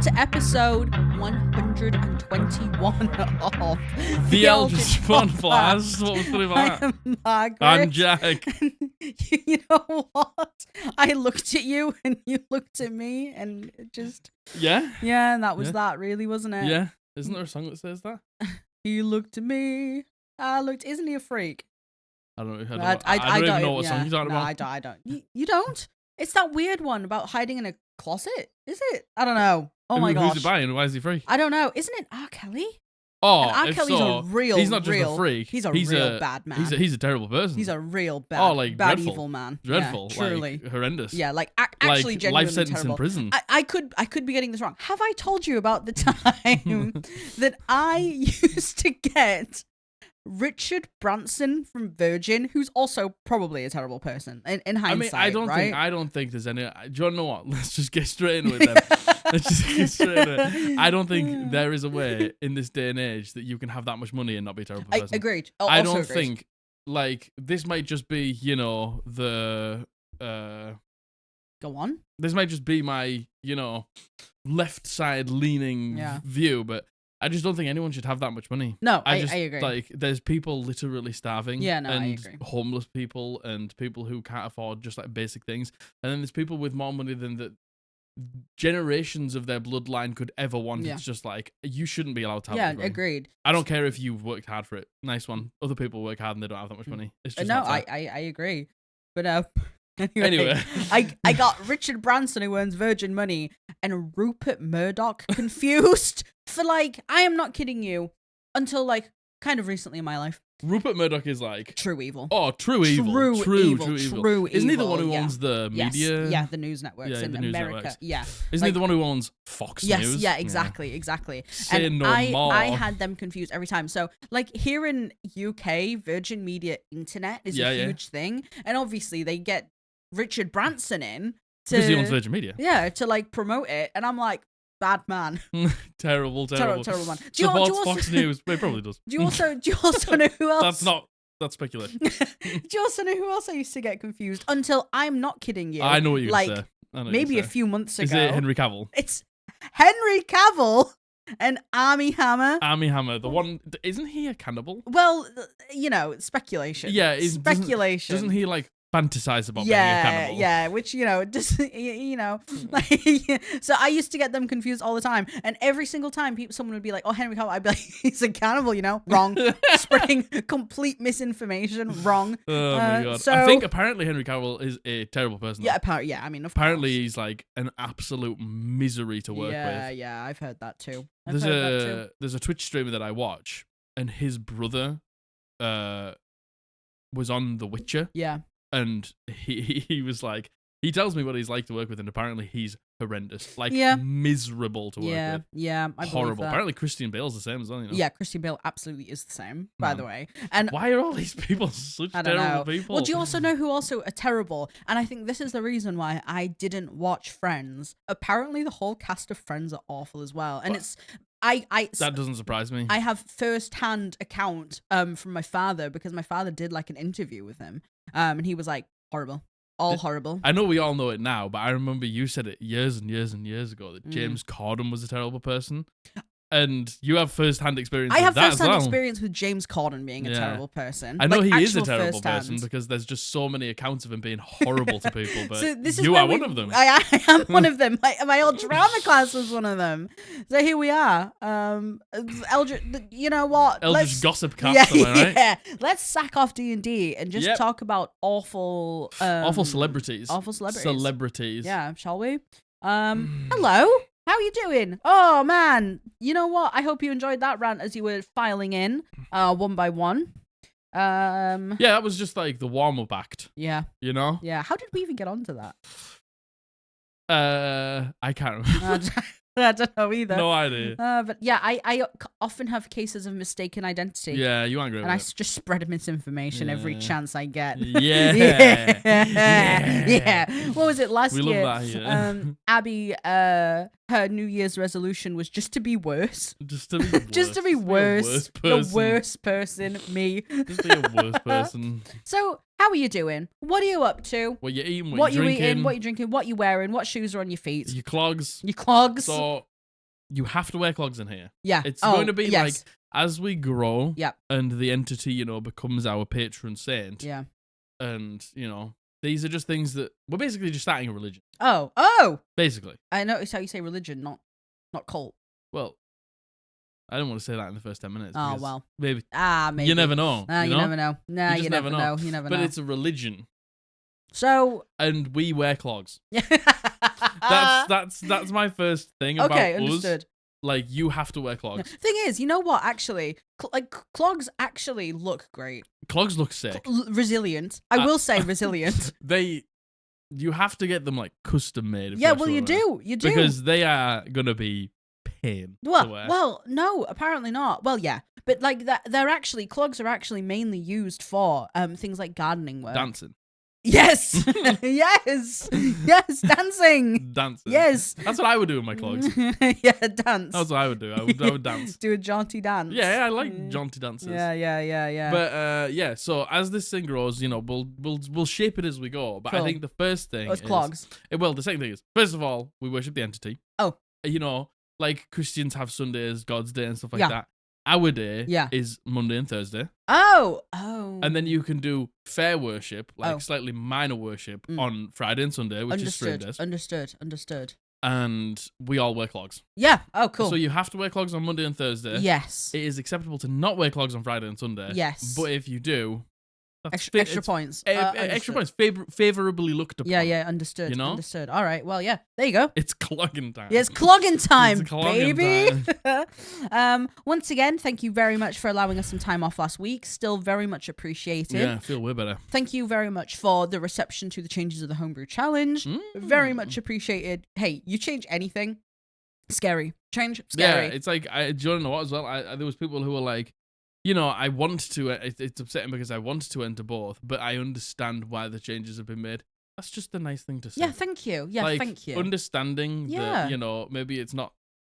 to episode 121 of The Eldritch Podblast. What was funny about that? I am Margaret. I'm Jack. You know what? I looked at you and you looked at me and it just... Yeah? Yeah, and that was that really, wasn't it? Yeah. Isn't there a song that says that? He looked at me. I looked... Isn't he a freak? I don't even know what song you're talking about. I don't. You don't? It's that weird one about hiding in a closet, is it? I don't know. Oh my gosh. Who's it by and why is he free? I don't know. Isn't it R. Kelly? Oh, and R. Kelly's a real, he's not just a freak. He's a real bad man. He's a terrible person. He's a real bad, bad dreadful. evil man. Dreadful. Yeah, truly. Like, horrendous. Yeah, like actually genuinely life sentence terrible. in prison. I could be getting this wrong. Have I told you about the time that I used to get Richard Branson from Virgin, who's also probably a terrible person in hindsight? I don't think there's any. Do you want to know what? Let's just get straight into it then. Let's just get straight into it. I don't think there is a way in this day and age that you can have that much money and not be a terrible person. Agreed. I don't think this might just be the Go on. This might just be my left side leaning view, but I just don't think anyone should have that much money. No, I agree. Like, there's people literally starving. Yeah, no, and I agree. Homeless people and people who can't afford just like basic things. And then there's people with more money than the generations of their bloodline could ever want. Yeah. It's just like, you shouldn't be allowed to have that money. Agreed. I don't care if you've worked hard for it. Nice one. Other people work hard and they don't have that much money. It's just not fair. I agree. But Anyway. I got Richard Branson, who earns Virgin Money, and Rupert Murdoch confused for I am not kidding you, until kind of recently in my life. Rupert Murdoch is true evil. Oh, true evil. True evil. Isn't he the one who owns the media? Yeah, the news networks in America. Networks. Yeah. Isn't he the one who owns Fox News? Yeah, exactly. Say and no more. I had them confused every time. So, here in UK, Virgin Media Internet is a huge thing. And obviously they get Richard Branson in because he owns Virgin Media. Yeah, to promote it. And I'm like, bad man. Terrible man. Supports Fox News. It probably does. Do you also know who else? That's speculation. Do you also know who else I used to get confused? Until I'm not kidding you. I know what you're going to say. Maybe a few months ago. Is it Henry Cavill? It's Henry Cavill and Armie Hammer. Armie Hammer, the one. Isn't he a cannibal? Well, speculation. Yeah, speculation. Doesn't he fantasize about being a cannibal? Yeah, which, just, so I used to get them confused all the time. And every single time someone would be like, oh, Henry Cavill, I'd be like, he's a cannibal, wrong. Spreading complete misinformation, wrong. Oh my God. So, I think apparently Henry Cavill is a terrible person. Yeah, apparently he's an absolute misery to work with. Yeah, I've heard that too. There's a Twitch streamer that I watch, and his brother was on The Witcher. Yeah. And he was he tells me what he's like to work with, and apparently he's horrendous, miserable to work with. Yeah, I horrible. Apparently Christian Bale's the same as well. Yeah, Christian Bale absolutely is the same, by the way. And why are all these people such terrible people? Well, do you also know who also are terrible? And I think this is the reason why I didn't watch Friends. Apparently, the whole cast of Friends are awful as well, and it's. That doesn't surprise me. I have first-hand account from my father, because my father did an interview with him, and he was horrible, horrible. I know we all know it now, but I remember you said it years and years and years ago that James Corden was a terrible person. And you have first-hand experience with that as well. I have first-hand experience with James Corden being a terrible person. I know he is a terrible person because there's just so many accounts of him being horrible to people, but so this is you are one of them. I am one of them. My old drama class was one of them. So here we are. Eldritch, you know what? Eldritch Gossip Cast, right? Yeah. Let's sack off D&D and just talk about awful celebrities. Awful celebrities. Yeah, shall we? Hello. How are you doing? Oh, man. You know what? I hope you enjoyed that rant as you were filing in one by one. Yeah, that was just the warm-up act. Yeah. Yeah. How did we even get onto that? I can't remember. I don't know either. No idea. But yeah, I often have cases of mistaken identity. Yeah, you aren't great. And I just spread misinformation every chance I get. Yeah. Yeah. What was it last year? We love that here. Abby, her New Year's resolution was just to be worse. Just to be worse. Just to be worse. The worst person, me. Just be a worse person. So, how are you doing? What are you up to? What you eating? What you drinking? What you drinking? What you wearing? What shoes are on your feet? Your clogs. Your clogs. So you have to wear clogs in here. Yeah. It's going to be yes. like, as we grow Yep. and the entity, you know, becomes our patron saint. Yeah. And, you know, these are just things that we're basically just starting a religion. Oh. Basically. I noticed how you say religion, not cult. Well, I don't want to say that in the first 10 minutes. Oh, well. Maybe. Maybe. You never know. You know? never know. Nah, you never know. You never know. But it's a religion. So. And we wear clogs. That's my first thing about okay, understood. us. Like, you have to wear clogs. Thing is, you know what? Actually, clogs actually look great. Clogs look sick. Resilient. I will say resilient. You have to get them like custom made. Yeah, well, you do. You do. Because they are gonna be pain to wear. Well, no, apparently not. Well, yeah, but like that, clogs are actually mainly used for things like gardening work. Dancing. Yes, yes, dancing. Dancing. Yes. That's what I would do with my clogs. Yeah, dance. That's what I would do. I would dance. Do a jaunty dance. Yeah, I like jaunty dances. Yeah. But yeah, so as this thing grows, you know, we'll shape it as we go. But Cool. I think the first thing is clogs. Well, the second thing is, first of all, we worship the entity. Oh. You know, like Christians have Sundays, God's Day, and stuff like Yeah. that. Our day Yeah. is Monday and Thursday. Oh. And then you can do fair worship, like Oh. slightly minor worship, on Friday and Sunday, which is stream days. Understood. And we all wear clogs. Yeah. Oh, cool. So you have to wear clogs on Monday and Thursday. Yes. It is acceptable to not wear clogs on Friday and Sunday. Yes. But if you do, that's Extra points. extra points. Favorably looked upon. Yeah, understood. You know? Understood. All right, well, yeah, there you go. It's clogging time. Yeah, it's clogging time, It's clogging baby. Once again, thank you very much for allowing us some time off last week. Still very much appreciated. Yeah, I feel way better. Thank you very much for the reception to the changes of the Homebrew Challenge. Very much appreciated. Hey, you change anything, scary. Change, scary. Yeah, it's like, do you want to know what as well? There was people who were like, you know, I want to, it's upsetting because I want to enter both, but I understand why the changes have been made. That's just a nice thing to say. Yeah, thank you. Yeah, like, thank you. Understanding Yeah. that, you know, maybe it's not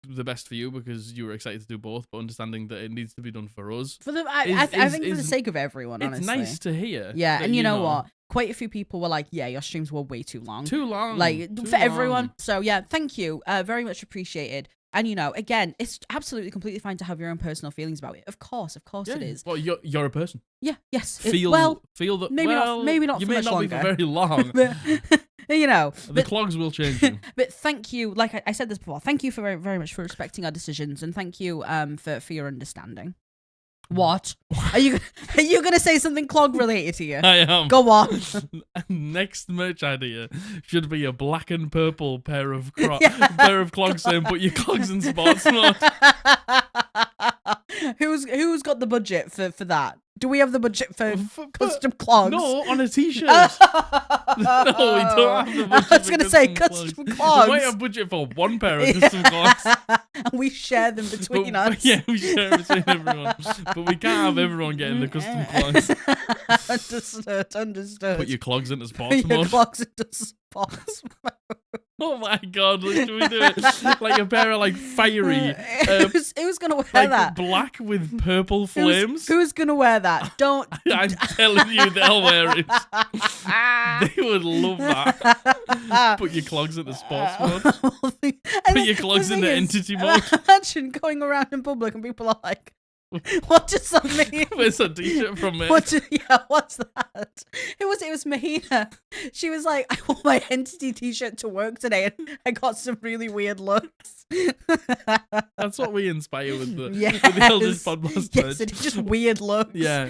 the best for you because you were excited to do both, but understanding that it needs to be done for us. I think for the sake of everyone, it's honestly. nice to hear. Yeah, that, and you know what? Quite a few people were like, yeah, your streams were way too long. Too long. Like, too for everyone. long. So, yeah, thank you. Very much appreciated. And, you know, again, it's absolutely completely fine to have your own personal feelings about it. Of course Yeah. it is. Well, you're a person. Yeah, yes. Feel that. maybe not Maybe for much not be longer. for very long. But, you know. The clogs will change you. But thank you, like I said this before, thank you for very, very much for respecting our decisions, and thank you for your understanding. What? Are you gonna say something clog related to you? I am. Go on. Next merch idea should be a black and purple pair of clogs saying "Put your clogs in sports mode." Who's got the budget for that? Do we have the budget for custom clogs? No, on a t-shirt. No, we don't have the budget. I was going to say custom clogs. We might have budget for one pair of custom clogs. And we share them between us. Yeah, we share it between everyone. But we can't have everyone getting the custom clogs. Understood. Put your clogs into sports Put your mode. clogs into sports mode. Oh my god, should we do it? Like a pair of like fiery who's gonna wear like that? Black with purple flames. Who's gonna wear that? Don't. I'm telling you, they'll wear it. They would love that. Put your clogs in the sports mode. Put your clogs in the entity mode. Imagine going around in public and people are like, what does that mean? It's a t-shirt from me. What's that? It was Mahina. She was like, I wore my entity t-shirt to work today and I got some really weird looks. That's what we inspire with the Yes. Eldest Podblast. Yes, it's just weird looks. Yeah.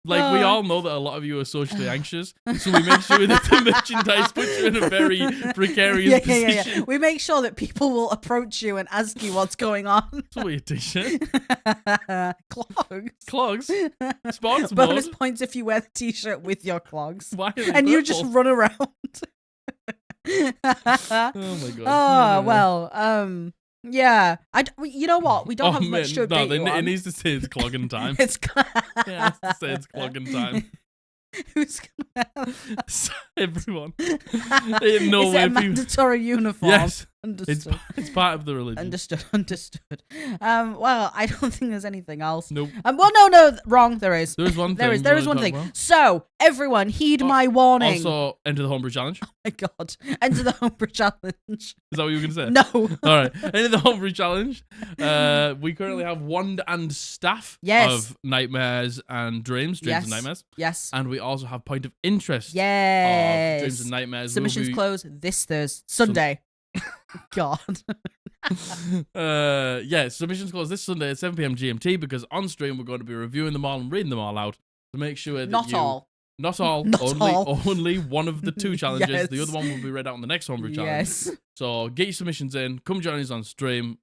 Like, we all know that a lot of you are socially anxious, so we make sure that the merchandise puts you in a very precarious position. Yeah. We make sure that people will approach you and ask you what's going on. It's a weird t-shirt. Clogs. Clogs. Sports Bonus mode. points if you wear the t-shirt with your clogs. Why are they And you purple? just run around. Oh my god. Oh, well, yeah. You know what? We don't have much to update you on. It needs to say it's clogging time. It's It has to say it's clogging time. Who's gonna Everyone. Ain't no Is way it a people- mandatory uniform? Yes. Understood. It's part of the religion. Understood. Well, I don't think there's anything else. Nope. Well, no, wrong. There is. There is one thing. There is one thing. So, everyone, heed my warning. Also, enter the homebrew challenge. Oh my god. Enter the homebrew challenge. Is that what you were going to say? No. All right. Enter the homebrew challenge. We currently have wand and staff of nightmares and dreams and nightmares. Yes. And we also have point of interest of dreams and nightmares. Submissions close this Thursday. Sunday. God. Submissions close this Sunday at 7 p.m. GMT because on stream we're going to be reviewing them all and reading them all out to make sure that Not all. Only one of the two challenges. Yes. The other one will be read out on the next homebrew challenge. Yes. So get your submissions in. Come join us on stream.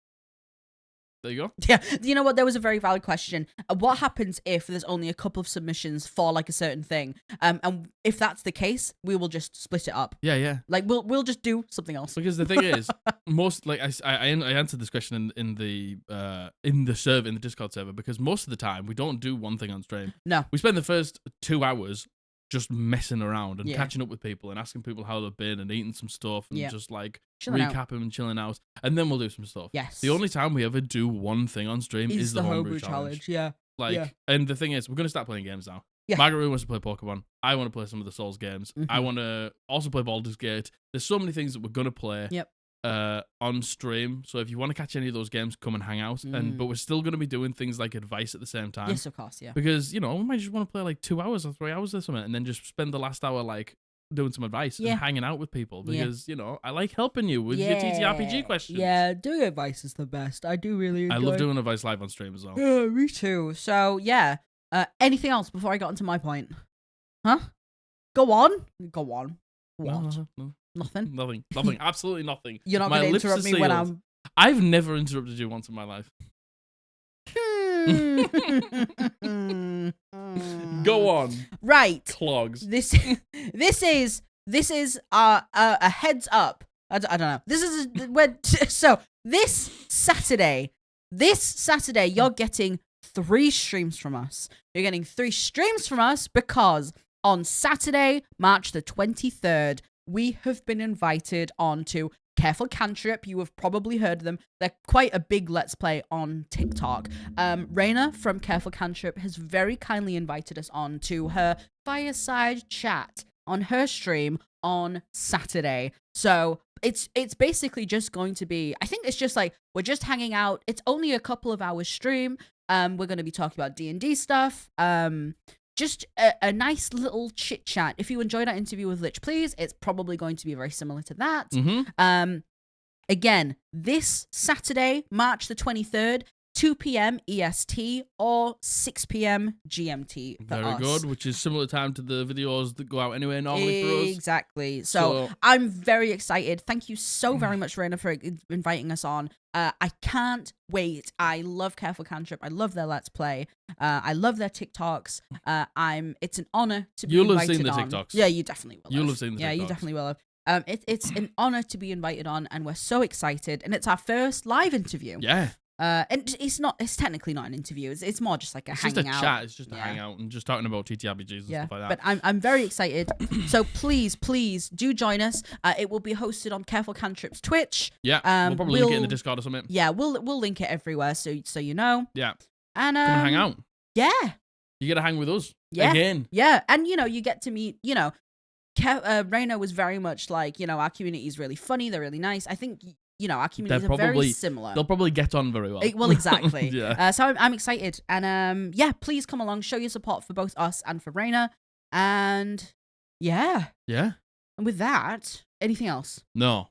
There you go. Yeah. You know what? There was a very valid question. What happens if there's only a couple of submissions for like a certain thing? And if that's the case, we will just split it up. Yeah. Like we'll just do something else. Because the thing is, most like I answered this question in the server, in the Discord server, because most of the time we don't do one thing on stream. No. We spend the first 2 hours just messing around and catching up with people and asking people how they've been and eating some stuff and just like recapping and chilling out, and then we'll do some stuff. Yes. The only time we ever do one thing on stream is the homebrew challenge. Yeah. And the thing is, we're gonna start playing games now. Yeah. Margaret wants to play Pokemon. I want to play some of the Souls games. I want to also play Baldur's Gate. There's so many things that we're gonna play. Yep. On stream. So if you want to catch any of those games, come and hang out. But we're still going to be doing things like advice at the same time. Yes, of course, yeah. Because, we might just want to play like 2 hours or 3 hours or something and then just spend the last hour like doing some advice and hanging out with people because, I like helping you with your TTRPG questions. Yeah, doing advice is the best. I do really enjoy. I love doing advice live on stream as well. Yeah, me too. So, yeah. Anything else before I got into my point? Huh? Go on. What? No. Nothing? Nothing. Absolutely nothing. You're not going to interrupt me when I'm... I've never interrupted you once in my life. Go on. Right. Clogs. This is a heads up. I don't know. This Saturday you're getting 3 streams from us. You're getting 3 streams from us because on Saturday, March the 23rd, we have been invited on to Careful Cantrip. You have probably heard of them. They're quite a big Let's Play on TikTok. Rayna from Careful Cantrip has very kindly invited us on to her fireside chat on her stream on Saturday. So it's basically just going to be, I think it's just like, we're just hanging out. It's only a couple of hours stream. We're going to be talking about D&D stuff. Just a nice little chit chat. If you enjoyed our interview with Lich Please, it's probably going to be very similar to that. Again, this Saturday, March the 23rd, 2 p.m. EST or 6 p.m. GMT. Very good, which is similar time to the videos that go out anyway normally for us. Exactly. So I'm very excited. Thank you so very much, Rayna, for inviting us on. I can't wait. I love Careful Cantrip. I love their Let's Play. I love their TikToks. It's an honor to be invited on. You'll have seen the TikToks. Yeah, you definitely will. You'll have seen the TikToks. Yeah, you definitely will have. It's an honor to be invited on, and we're so excited. And it's our first live interview. Yeah. And it's technically not an interview. It's more just like a hanging out. It's just a chat. It's just a hangout and just talking about TTRPGs and stuff like that. But I'm very excited. So please do join us. It will be hosted on Careful Cantrip's Twitch. Yeah. We'll probably link it in the Discord or something. Yeah, we'll link it everywhere so you know. Yeah. And come and hang out. Yeah. You get to hang with us. Yeah. Again. Yeah. And you get to meet, Rayna was very much like, our community is really funny, they're really nice. I think our communities are very similar. They'll probably get on very well. Well, exactly. Yeah. So I'm excited. And please come along, show your support for both us and for Rayna. And yeah. Yeah. And with that, anything else? No?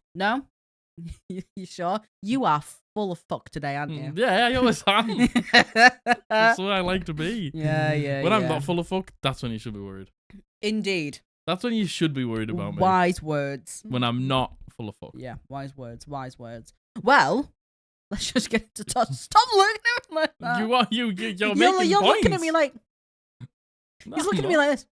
You sure? You are full of fuck today, aren't you? Yeah, I always am. That's what I like to be. Yeah. When I'm not full of fuck, that's when you should be worried. Indeed. That's when you should be worried about me. Wise words. When I'm not full of fuck. Yeah, wise words. Well, let's just get to touch. Stop looking at me like that. You're making You're points. looking at me like... He's looking at me like this.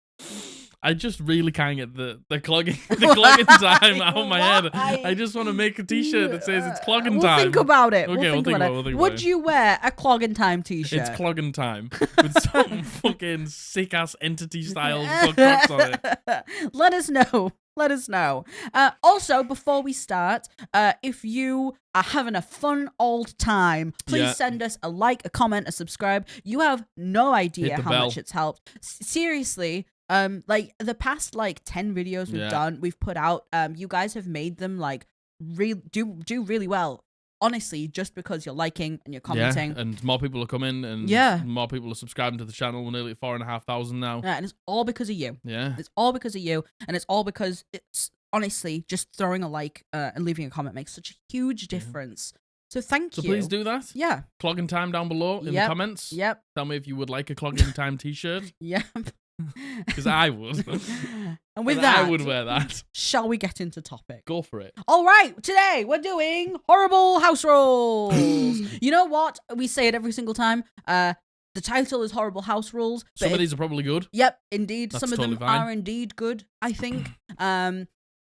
I just really can't get the clogging time out of my head. I just want to make a t-shirt that says it's clogging time. We'll think about it. Okay, we'll think about it. Would you wear a clogging time t-shirt? It's clogging time with some fucking sick-ass entity style clocks on it. Let us know Let us know. Also, before we start, if you are having a fun old time, please send us a like, a comment, a subscribe. You have no idea how much it's helped. Seriously, like the past 10 videos we've put out, you guys have made them do really well. Honestly, just because you're liking and you're commenting. Yeah, and more people are coming, and more people are subscribing to the channel. We're nearly at 4,500 now. Yeah, and it's all because of you. Yeah. It's all because of you, and it's all because it's honestly just throwing a like and leaving a comment makes such a huge difference. So thank you. So please do that. Yeah. Clogging time down below in the comments. Yep. Tell me if you would like a clogging time t-shirt. Yep. Because I would. And with that, I would wear that. Shall we get into topic? Go for it. All right. Today we're doing horrible house rules. You know what? We say it every single time. The title is horrible house rules. Some of these are probably good. Yep, indeed. That's Some of totally them fine. are indeed good, I think.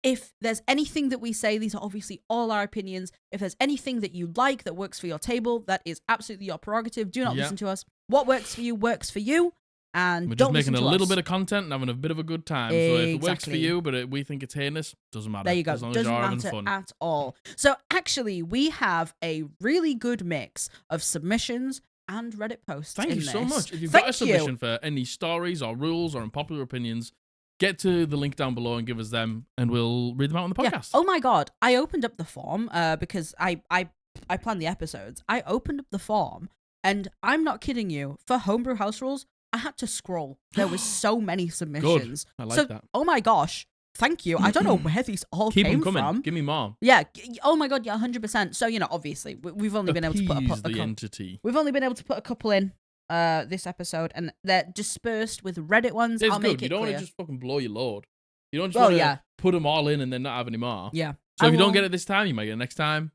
If there's anything that we say, these are obviously all our opinions. If there's anything that you like that works for your table, that is absolutely your prerogative. Do not listen to us. What works for you works for you. And we're don't just making a little us. bit of content and having a bit of a good time. So if it works for you, but we think it's heinous, doesn't matter. There you go. As long Doesn't as you're having matter fun. at all. So actually, we have a really good mix of submissions and Reddit posts. Thank you so much. If you've Thank got a submission for any stories or rules or unpopular opinions, get to the link down below and give us them, and we'll read them out on the podcast. Oh my god, I opened up the form because I planned the episodes. I opened up the form, and I'm not kidding you. For homebrew house rules, I had to scroll. There was so many submissions. Good. I like that. Oh my gosh, thank you. I don't know where these all Keep came them coming. from. Give me more. Yeah. Oh my god. Yeah. 100%. So obviously, we've only been able to put the entity. We've only been able to put a couple in this episode, and they're dispersed with Reddit ones. It's I'll good. make it You don't clear. want to just fucking blow your load. You don't just want to put them all in and then not have any more. Yeah. So if you don't get it this time, you might get it next time.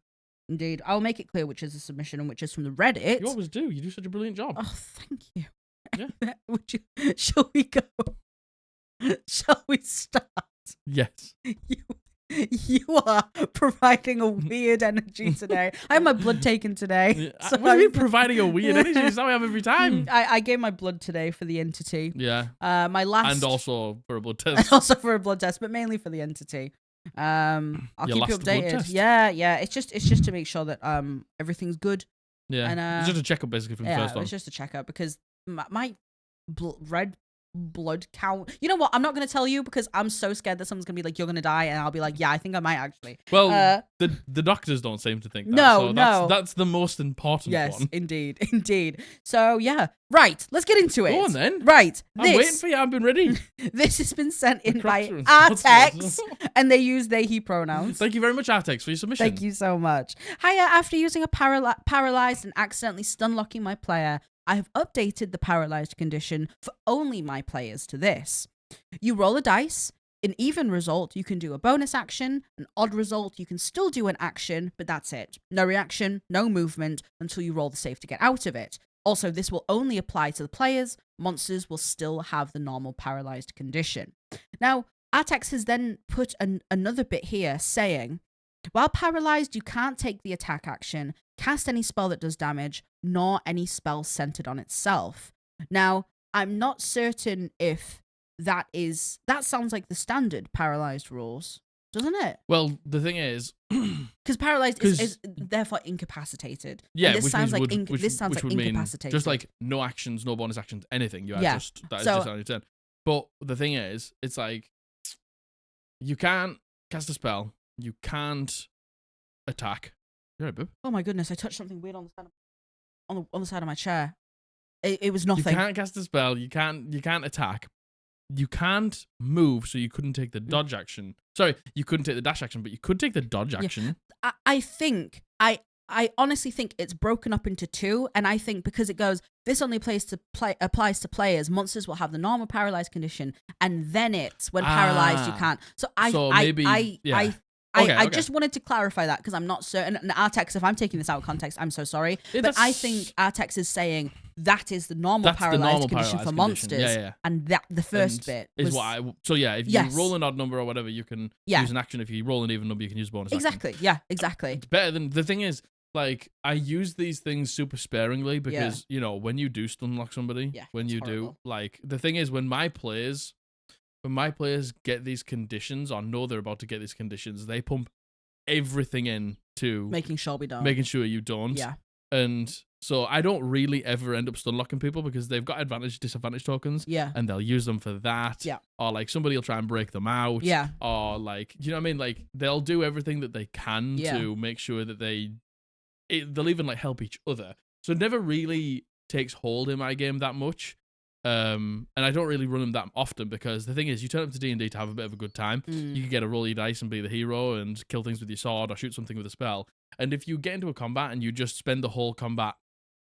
Indeed. I'll make it clear which is a submission and which is from the Reddit. You always do. You do such a brilliant job. Oh, thank you. Yeah. Shall we go? Shall we start? Yes. You are providing a weird energy today. I had my blood taken today. So what do you mean providing a weird energy? It's how I have every time. I gave my blood today for the entity. Yeah. My last... And also for a blood test. Also for a blood test, but mainly for the entity. I'll Your keep you last blood updated. test? Yeah. It's just to make sure that everything's good. Yeah. And, it's just a checkup basically from the first one. It's just a checkup because my red blood count. You know what? I'm not going to tell you because I'm so scared that someone's going to be like, you're going to die. And I'll be like, yeah, I think I might actually. Well, the doctors don't seem to think that. No, so no. That's the most important one. Yes, indeed. So, yeah. Right. Let's get into it. Go on then. Right. I'm waiting for you. I've been ready. This has been sent in by Artex, and they use they, he pronouns. Thank you very much, Artex, for your submission. Thank you so much. Hiya, after using a paralyzed and accidentally stun locking my player, I have updated the paralyzed condition for only my players to this. You roll a dice. An even result, you can do a bonus action. An odd result, you can still do an action, but that's it. No reaction, no movement until you roll the save to get out of it. Also, this will only apply to the players. Monsters will still have the normal paralyzed condition. Now, Artex has then put another bit here saying, while paralyzed, you can't take the attack action, cast any spell that does damage, nor any spell centered on itself. Now, I'm not certain if that sounds like the standard paralyzed rules, doesn't it? Well, the thing is, because paralyzed is therefore incapacitated. Yeah, and this which sounds like means this sounds like would mean incapacitated. just like no actions, no bonus actions, anything. You are Yeah. that is just on your turn. But the thing is, it's like you can't cast a spell, you can't attack. You're right, boob. Oh my goodness! I touched something weird on the side of my chair. It was nothing. You can't cast a spell. You can't attack. You can't move, so you couldn't take the dodge action. Sorry, you couldn't take the dash action, but you could take the dodge action. I honestly think it's broken up into two, and I think because it goes, this only applies to players, monsters will have the normal paralyzed condition, and then it's when paralyzed you can't. I just wanted to clarify that because I'm not certain. And Artex, if I'm taking this out of context, I'm so sorry. But I think Artex is saying that is the normal paralyzed condition for monsters. Yeah. And that the first bit is what if you roll an odd number or whatever, you can use an action. If you roll an even number, you can use bonus action. Yeah, exactly. It's better than the thing is, like, I use these things super sparingly because, when you do stun lock somebody, when you do, like, the thing is, when my players, when my players get these conditions or know they're about to get these conditions, they pump everything in to making sure we don't. making sure you don't. Yeah. And so I don't really ever end up stun locking people because they've got disadvantage tokens. Yeah. And they'll use them for that. Yeah. Or like somebody will try and break them out. Yeah. Or like, you know what I mean? Like they'll do everything that they can Yeah. to make sure that they'll even like help each other. So it never really takes hold in my game that much. And I don't really run them that often because the thing is, you turn up to D&D to have a bit of a good time. You can get a roll your dice and be the hero and kill things with your sword or shoot something with a spell. And if you get into a combat and you just spend the whole combat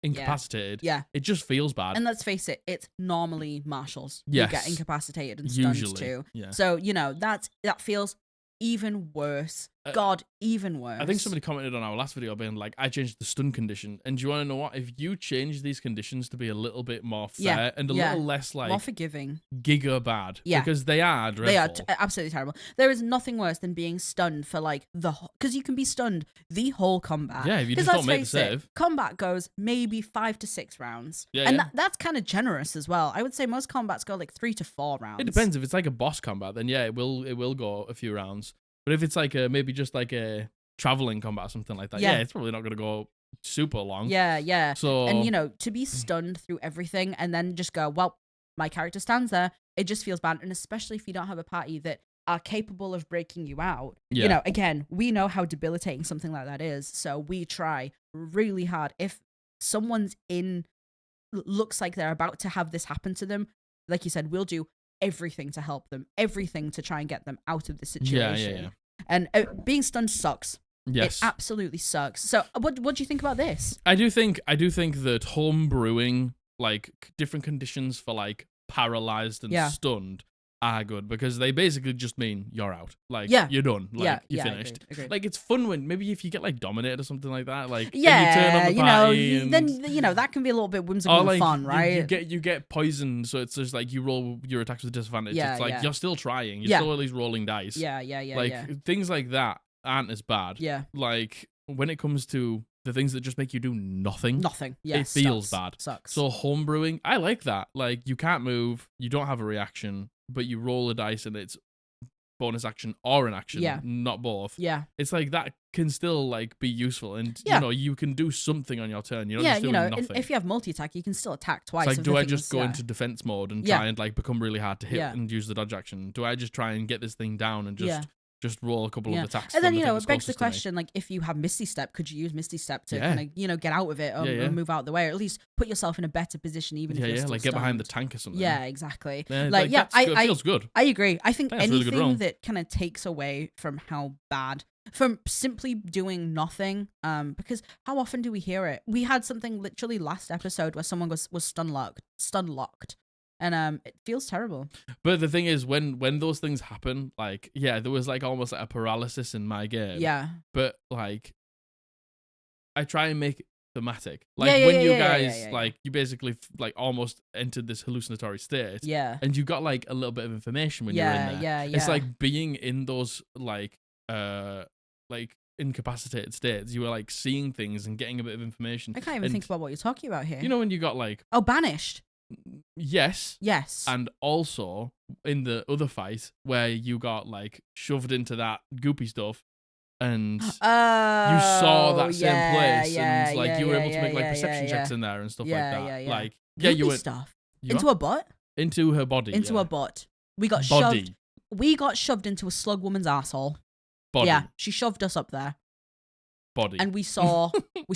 incapacitated, it just feels bad. And let's face it, it's normally marshals who Yes. get incapacitated and stunned Usually, too. yeah. So, that feels even worse. God, even worse. I think somebody commented on our last video being like, I changed the stun condition. And do you want to know what? If you change these conditions to be a little bit more fair and a little less like more forgiving, giga bad, Yeah. because they are dreadful. they are absolutely terrible. There is nothing worse than being stunned for like because you can be stunned the whole combat. Yeah, if you 'Cause just let's don't make the face it, save. combat goes maybe 5 to 6 rounds. Yeah, and yeah. that's kind of generous as well. I would say most combats go like 3 to 4 rounds. It depends. If it's like a boss combat, then yeah, it will go a few rounds. But if it's like maybe just like a traveling combat or something like that, yeah, it's probably not going to go super long. Yeah. So And to be stunned through everything and then just go, well, my character stands there, it just feels bad. And especially if you don't have a party that are capable of breaking you out. Yeah. Again, we know how debilitating something like that is. So we try really hard. If someone's looks like they're about to have this happen to them, like you said, we'll do everything to help them, everything to try and get them out of the situation. Yeah. And being stunned sucks. Yes. It absolutely sucks. So what do you think about this? I do think that home brewing like different conditions for like paralyzed and stunned are good because they basically just mean you're out. Like you're done. Like you're finished. Agreed. Like it's fun when maybe if you get like dominated or something like that. Like yeah, and you turn on the party and, then that can be a little bit whimsical and fun, right? You get poisoned, so it's just like you roll your attacks with disadvantage. Yeah, it's like you're still trying. You're still at least rolling dice. Yeah. Like things like that aren't as bad. Yeah. Like when it comes to the things that just make you do nothing. Nothing. Yeah. It feels bad. Sucks. So homebrewing, I like that. Like you can't move, you don't have a reaction, but you roll a dice and it's bonus action or an action, not both. Yeah. It's like that can still like be useful and you can do something on your turn. You're not just doing nothing. If you have multi-attack, you can still attack twice. It's like, do I just go into defense mode and try and like become really hard to hit and use the dodge action? Do I just try and get this thing down and just roll a couple of attacks? And then, it begs the question, like, if you have Misty Step, could you use Misty Step to kind of, get out of it or move out the way, or at least put yourself in a better position, even if you're still like stunned. get behind the tank or something. Yeah, exactly. It feels good. I agree. I think That's really anything that kind of takes away from how bad, from simply doing nothing, because how often do we hear it? We had something literally last episode where someone was stun locked. And it feels terrible. But the thing is, when those things happen, like, there was like almost like a paralysis in my game. Yeah. But like, I try and make it thematic. Like when you guys, like, you basically like almost entered this hallucinatory state. Yeah. And you got like a little bit of information when you're in there. Yeah. It's like being in those like incapacitated states. You were like seeing things and getting a bit of information. I can't even think about what you're talking about here. You know when you got like banished. Yes. Yes. And also in the other fight where you got like shoved into that goopy stuff and you saw that same place and like you were able to make like perception checks in there and stuff like that. Like goopy you went stuff. Into a butt? Into her body. Into a butt. We got shoved. We got shoved into a slug woman's asshole. Body. Yeah, she shoved us up there. Body. And we saw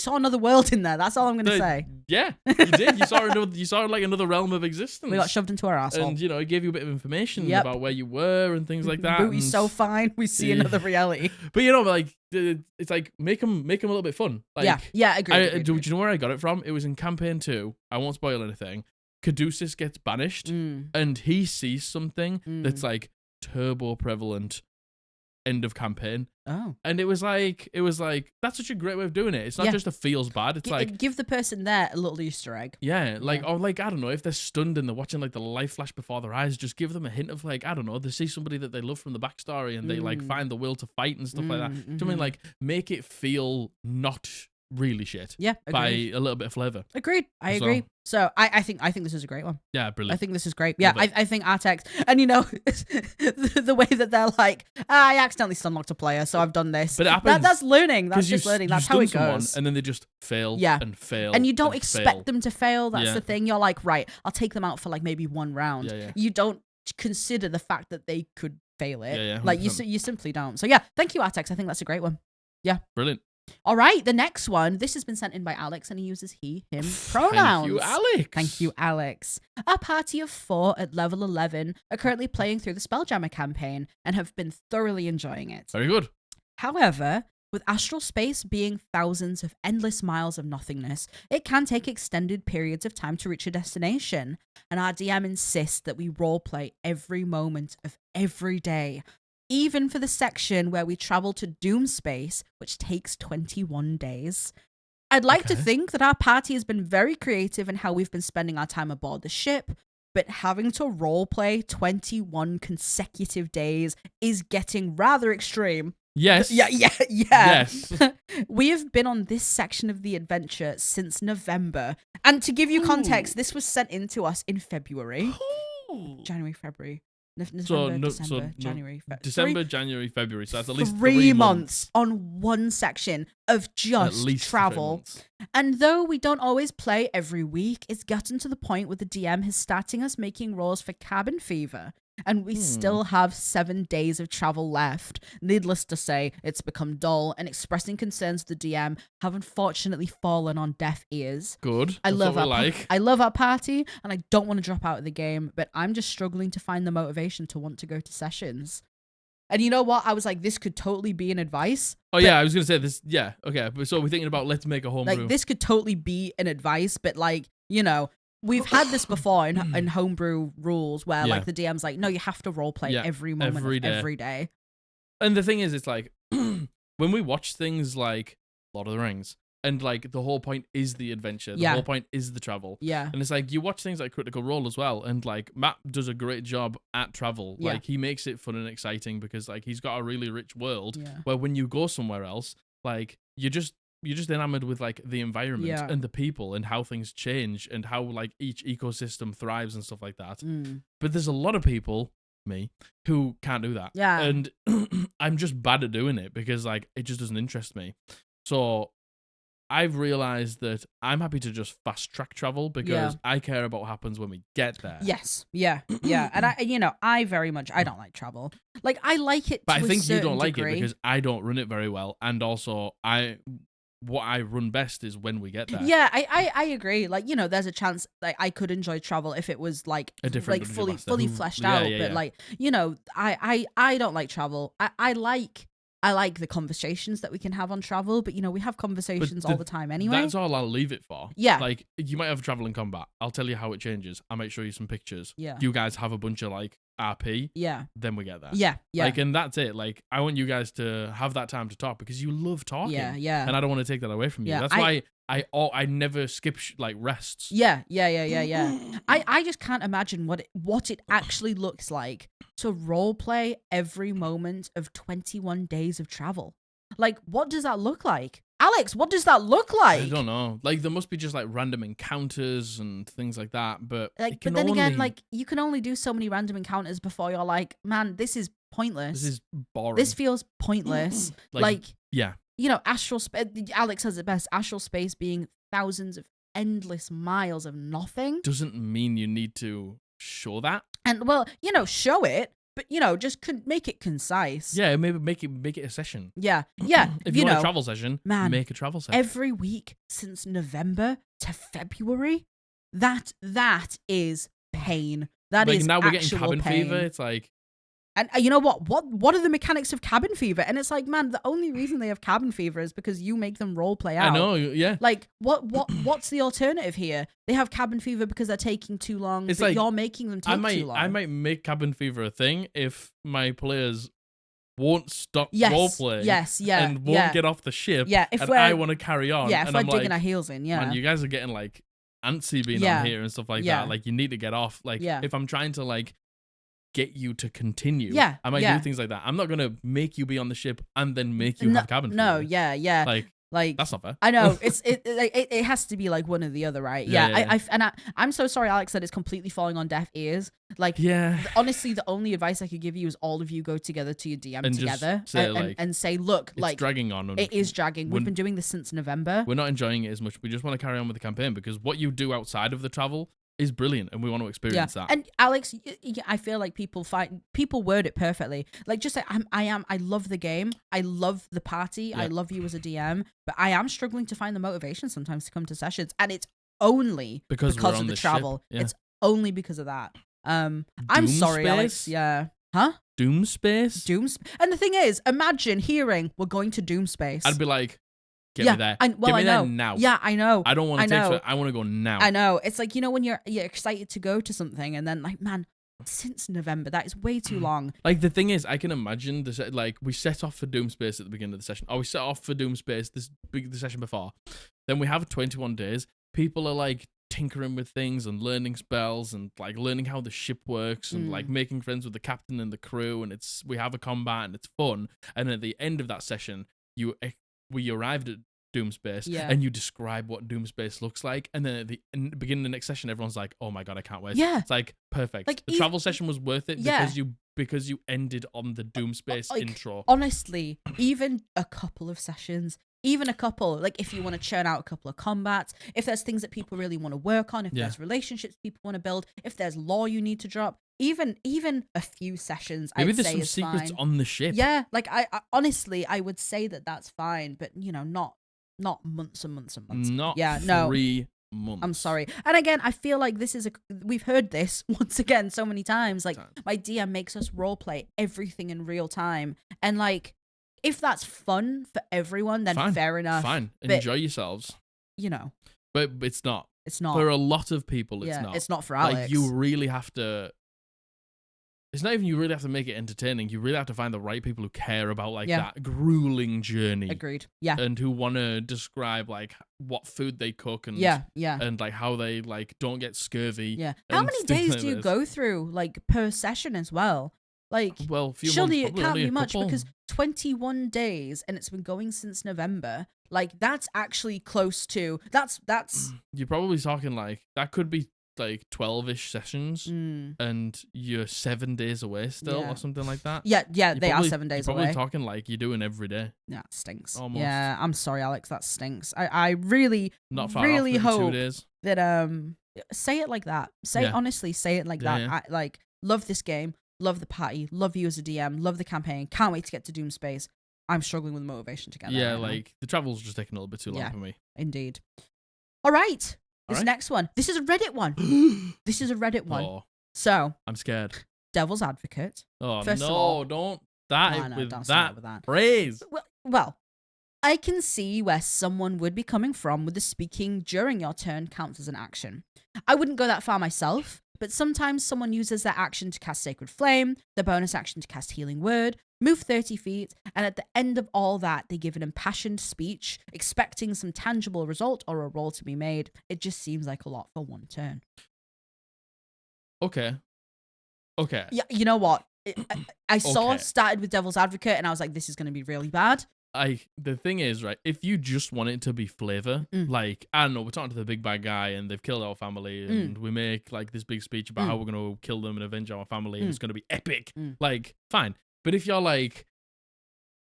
another world in there. That's all I'm gonna say. Yeah, you did. You saw like another realm of existence. We got shoved into our asshole. And it gave you a bit of information about where you were and things like that. Booty's so fine, we see another reality. But like it's like make them a little bit fun. Like, agreed. Do you know where I got it from? It was in campaign 2. I won't spoil anything. Caduceus gets banished and he sees something that's like turbo prevalent. End of campaign. Oh. And it was like that's such a great way of doing it. It's not just a feels bad. It's like give the person there a little Easter egg. Yeah, like or like I don't know, if they're stunned and they're watching like the light flash before their eyes, just give them a hint of like, I don't know, they see somebody that they love from the backstory and they like find the will to fight and stuff like that. Do you know what I mean? Like make it feel not really shit. Yeah, by agreed. a little bit of flavor. Agreed. I as agree. well. So I think this is a great one. Yeah, I brilliant. think this is great. Yeah, Love it. I think Artex, and you know, the way that they're like, I accidentally stunlocked a player, so I've done this. But it happens. That's learning. That's just you, learning. you That's how stun it someone, goes. and then they just fail Yeah. and fail. And you don't and expect fail. them to fail. That's Yeah. the thing. You're like, right, I'll take them out for like maybe one round. Yeah, yeah. You don't consider the fact that they could fail it. Yeah, Like 100%. you simply don't. So yeah, thank you, Artex. I think that's a great one. Brilliant. All right, the next one. This has been sent in by Alex, and he uses he, him pronouns. Thank you, Alex. Thank you, Alex. Our party of 4 at level 11 are currently playing through the Spelljammer campaign and have been thoroughly enjoying it. Very good. However, with astral space being thousands of endless miles of nothingness, it can take extended periods of time to reach a destination, and our DM insists that we roleplay every moment of every day, even for the section where we travel to Doom Space, which takes 21 days. I'd like to Okay. think that our party has been very creative in how we've been spending our time aboard the ship, but having to roleplay 21 consecutive days is getting rather extreme. Yes. Yeah. Yes. We have been on this section of the adventure since November. And to give you context, this was sent in to us in February. January, February. November, December, January, February. December, January, February. So that's at least 3 months on one section of At just least 3 travel. months. And though we don't always play every week, it's gotten to the point where the DM is starting us making rolls for cabin fever. And we still have 7 days of travel left. Needless to say, it's become dull, and expressing concerns to the DM have unfortunately fallen on deaf ears. Good. I That's love what we our like. I love our party, and I don't want to drop out of the game, but I'm just struggling to find the motivation to want to go to sessions. And you know what? I was like, this could totally be an advice. Oh yeah, I was gonna say this. Yeah, okay. So we're thinking about let's make a homebrew. Like, this could totally be an advice, but like, you know, we've had this before in homebrew rules where like the DM's like, no, you have to roleplay every moment every of day. every day. And the thing is, it's like when we watch things like Lord of the Rings, and like the whole point is the adventure, the whole point is the travel. Yeah. And it's like you watch things like Critical Role as well, and like Matt does a great job at travel. Yeah. Like he makes it fun and exciting because like he's got a really rich world Yeah. where when you go somewhere else, like you're just enamored with like the environment and the people and how things change and how like each ecosystem thrives and stuff like that. But there's a lot of people, me, who can't do that. Yeah. And I'm just bad at doing it because like it just doesn't interest me. So I've realized that I'm happy to just fast track travel because I care about what happens when we get there. Yes. Yeah. Yeah. And I very much, I don't like travel. Like, I like it But to I a think you certain don't like degree. it because I don't run it very well. And also what I run best is when we get there. Yeah, I agree. Like, you know, there's a chance like I could enjoy travel if it was like A different like dungeon master fully who- fleshed yeah, out. yeah, But yeah. like, you know, I don't like travel. I like the conversations that we can have on travel, but you know, we have conversations all the time anyway. That's all I'll leave it for. Yeah. Like, you might have travel in combat. I'll tell you how it changes. I might show you some pictures. Yeah. You guys have a bunch of, like, RP. Yeah. Then we get there. Yeah. Yeah. Like, and that's it. Like, I want you guys to have that time to talk because you love talking. Yeah. Yeah. And I don't want to take that away from you. Yeah, That's why I never skip, like, rests. Yeah. I just can't imagine what it actually looks like to roleplay every moment of 21 days of travel. Like, what does that look like? Alex, what does that look like? I don't know. Like, there must be just, like, random encounters and things like that. But, Like, it can but then again, only- like, you can only do so many random encounters before you're like, man, this is pointless. This is boring. This feels pointless. like, yeah. you know, astral space. Alex has it best. Astral space being thousands of endless miles of nothing. Doesn't mean you need to show that. And well, you know, show it, but you know, just make it concise. Yeah, maybe make it a session. Yeah. If you want know, a travel session, man, make a travel session. every week since November to February, that is pain. That like is now we're getting actual cabin pain. fever. It's like, And you know what are the mechanics of cabin fever? And it's like, man, the only reason they have cabin fever is because you make them role play out. I know, yeah. Like, what's the alternative here? They have cabin fever because they're taking too long, It's but like, you're making them take too long. I might make cabin fever a thing if my players won't stop Yes, roleplaying. yes, yeah, and won't yeah. get off the ship. Yeah, if and we're- I want to carry on. Yeah, if and we're I'm digging like, our heels in, yeah. man, you guys are getting like antsy being Yeah. on here and stuff like Yeah. that. Like, you need to get off. Like, Yeah. if I'm trying to like get you to continue, I might yeah. do things like that. I'm not gonna make you be on the ship and then make you have cabin fever. No, yeah. Like, Like, That's not fair. I know it has to be like one or the other, right? Yeah. I'm so sorry, Alex, that it's completely falling on deaf ears. Like, Yeah. honestly, the only advice I could give you is all of you go together to your DM And together just say, and say, look, it's like, dragging on. And it is dragging. We've been doing this since November. We're not enjoying it as much. We just want to carry on with the campaign because what you do outside of the travel is brilliant, and we want to experience that. And Alex, I feel like people word it perfectly. Like, just say, I love the game. I love the party. I love you as a DM, but I am struggling to find the motivation sometimes to come to sessions, and it's only because of the travel. Yeah. It's only because of that. I'm sorry, space? Alex. Yeah. Huh? Doom space? And the thing is, imagine hearing we're going to Doom space. I'd be like, get me there. Get me there now. Yeah, I know. I don't want to take it. I want to go now. I know. It's like, when you're excited to go to something, and then like, man, since November, that is way too long. Like, the thing is, I can imagine this. Like, we set off for Doom space at the beginning of the session. Or we set off for Doom space the session before. Then we have 21 days. People are like tinkering with things and learning spells and like learning how the ship works and like making friends with the captain and the crew, and we have a combat and it's fun. And at the end of that session, we arrived at Doomspace, and you describe what Doomspace looks like, and then at the beginning of the next session, everyone's like, "Oh my god, I can't wait!" Yeah, it's like perfect. Like, the travel session was worth it because you ended on the Doomspace intro. Honestly, even a couple of sessions. Even a couple, like if you want to churn out a couple of combats, if there's things that people really want to work on, if there's relationships people want to build, if there's lore you need to drop, even a few sessions, maybe I'd there's say some is secrets fine. on the ship. Yeah, like I honestly, I would say that's fine, but not months and months and months. Not 3 months. I'm sorry. And again, I feel like we've heard this once again so many times. Like, my DM makes us roleplay everything in real time, and like, if that's fun for everyone, then fair enough. Fine. Enjoy yourselves. But it's not. It's not. For a lot of people, it's not. It's not for Alex. Like, you really have to... It's not even you really have to make it entertaining. You really have to find the right people who care about like that grueling journey. Agreed. Yeah. And who want to describe like what food they cook and and like how they like don't get scurvy. Yeah. How many days do you go through like per session as well? Like, surely it can't be much because 21 days and it's been going since November. Like, that's actually close to that's. You're probably talking like that could be like 12-ish sessions and you're 7 days away still or something like that. Yeah, they are 7 days away. You're probably talking like you're doing every day. Yeah, it stinks. Almost. Yeah, I'm sorry, Alex, that stinks. I really, not far really off, hope 2 days. That say it like that. Honestly, say it like that. Yeah. I like love this game, love the party, love you as a DM, love the campaign. Can't wait to get to Doom Space. I'm struggling with motivation to get there. Yeah, like the travel's just taking a little bit too long for me. Indeed. All right. This next one. This is a Reddit one. This is a Reddit one. Oh, so I'm scared. Devil's advocate. Oh First no! of all, don't with that phrase. Well, I can see where someone would be coming from with the speaking during your turn counts as an action. I wouldn't go that far myself, but sometimes someone uses their action to cast Sacred Flame, the bonus action to cast Healing Word, move 30 feet, and at the end of all that, they give an impassioned speech, expecting some tangible result or a roll to be made. It just seems like a lot for one turn. Okay. Yeah, you know what? I started with Devil's Advocate, and I was like, this is going to be really bad. The thing is, right, if you just want it to be flavor, like, I don't know, we're talking to the big bad guy and they've killed our family and we make like this big speech about how we're going to kill them and avenge our family and it's going to be epic, like, fine. But if you're like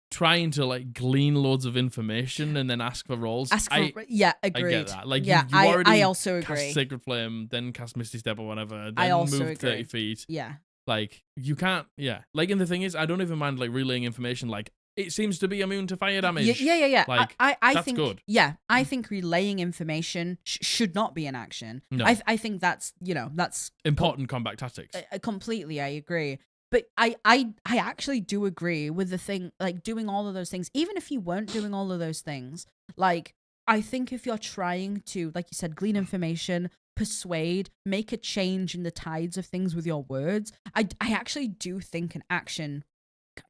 trying to like glean loads of information and then ask for rolls, agreed. I get that. Like, you I also agree. Cast Sacred Flame, then cast Misty Step or whatever, I then also move agree. 30 feet. Yeah. Like, you can't, like, and the thing is, I don't even mind like relaying information like, it seems to be immune to fire damage. Yeah. Like, I that's think good. Yeah, I think relaying information should not be an action. No. I think that's that's important combat tactics. Completely, I agree. But I actually do agree with the thing, like doing all of those things. Even if you weren't doing all of those things, like I think if you're trying to, like you said, glean information, persuade, make a change in the tides of things with your words, I actually do think an action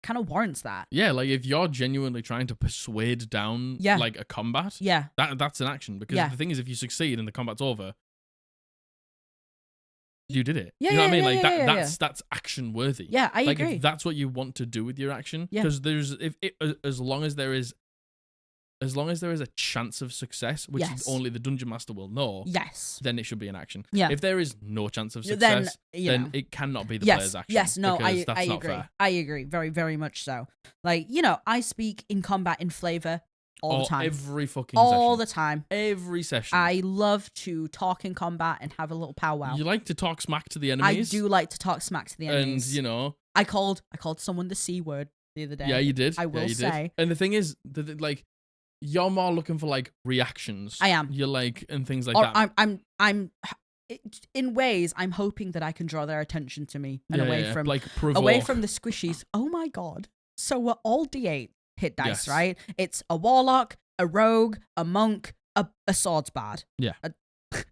kind of warrants that. Yeah, like if you're genuinely trying to persuade down like a combat, that's an action. Because the thing is, if you succeed and the combat's over, you did it. You know what I mean? Like that's action worthy. Yeah, I agree. If that's what you want to do with your action, because there's as long as there is as long as there is a chance of success, which Yes. only the dungeon master will know, Yes. then it should be an action. Yeah. If there is no chance of Then, success, you then know. it cannot be the Yes. player's action. Yes. No, because I that's not agree. fair. I agree. Very, very much so. Like, you know, I speak in combat in flavor all the time. Every fucking All session. the time. Every session. I love to talk in combat and have a little powwow. You like to talk smack to the I enemies. do like to talk smack to the enemies. And, you know. I called someone the C word the other day. Yeah, you did. I will say. And the thing is, like, you're more looking for, like, reactions. I am. You're like, and things like Or that. I'm in ways I'm hoping that I can draw their attention to me and away from like away from the squishies. Oh my god. So we're all D8 hit dice, Yes. right? It's a warlock, a rogue, a monk, a swords bard. Yeah. A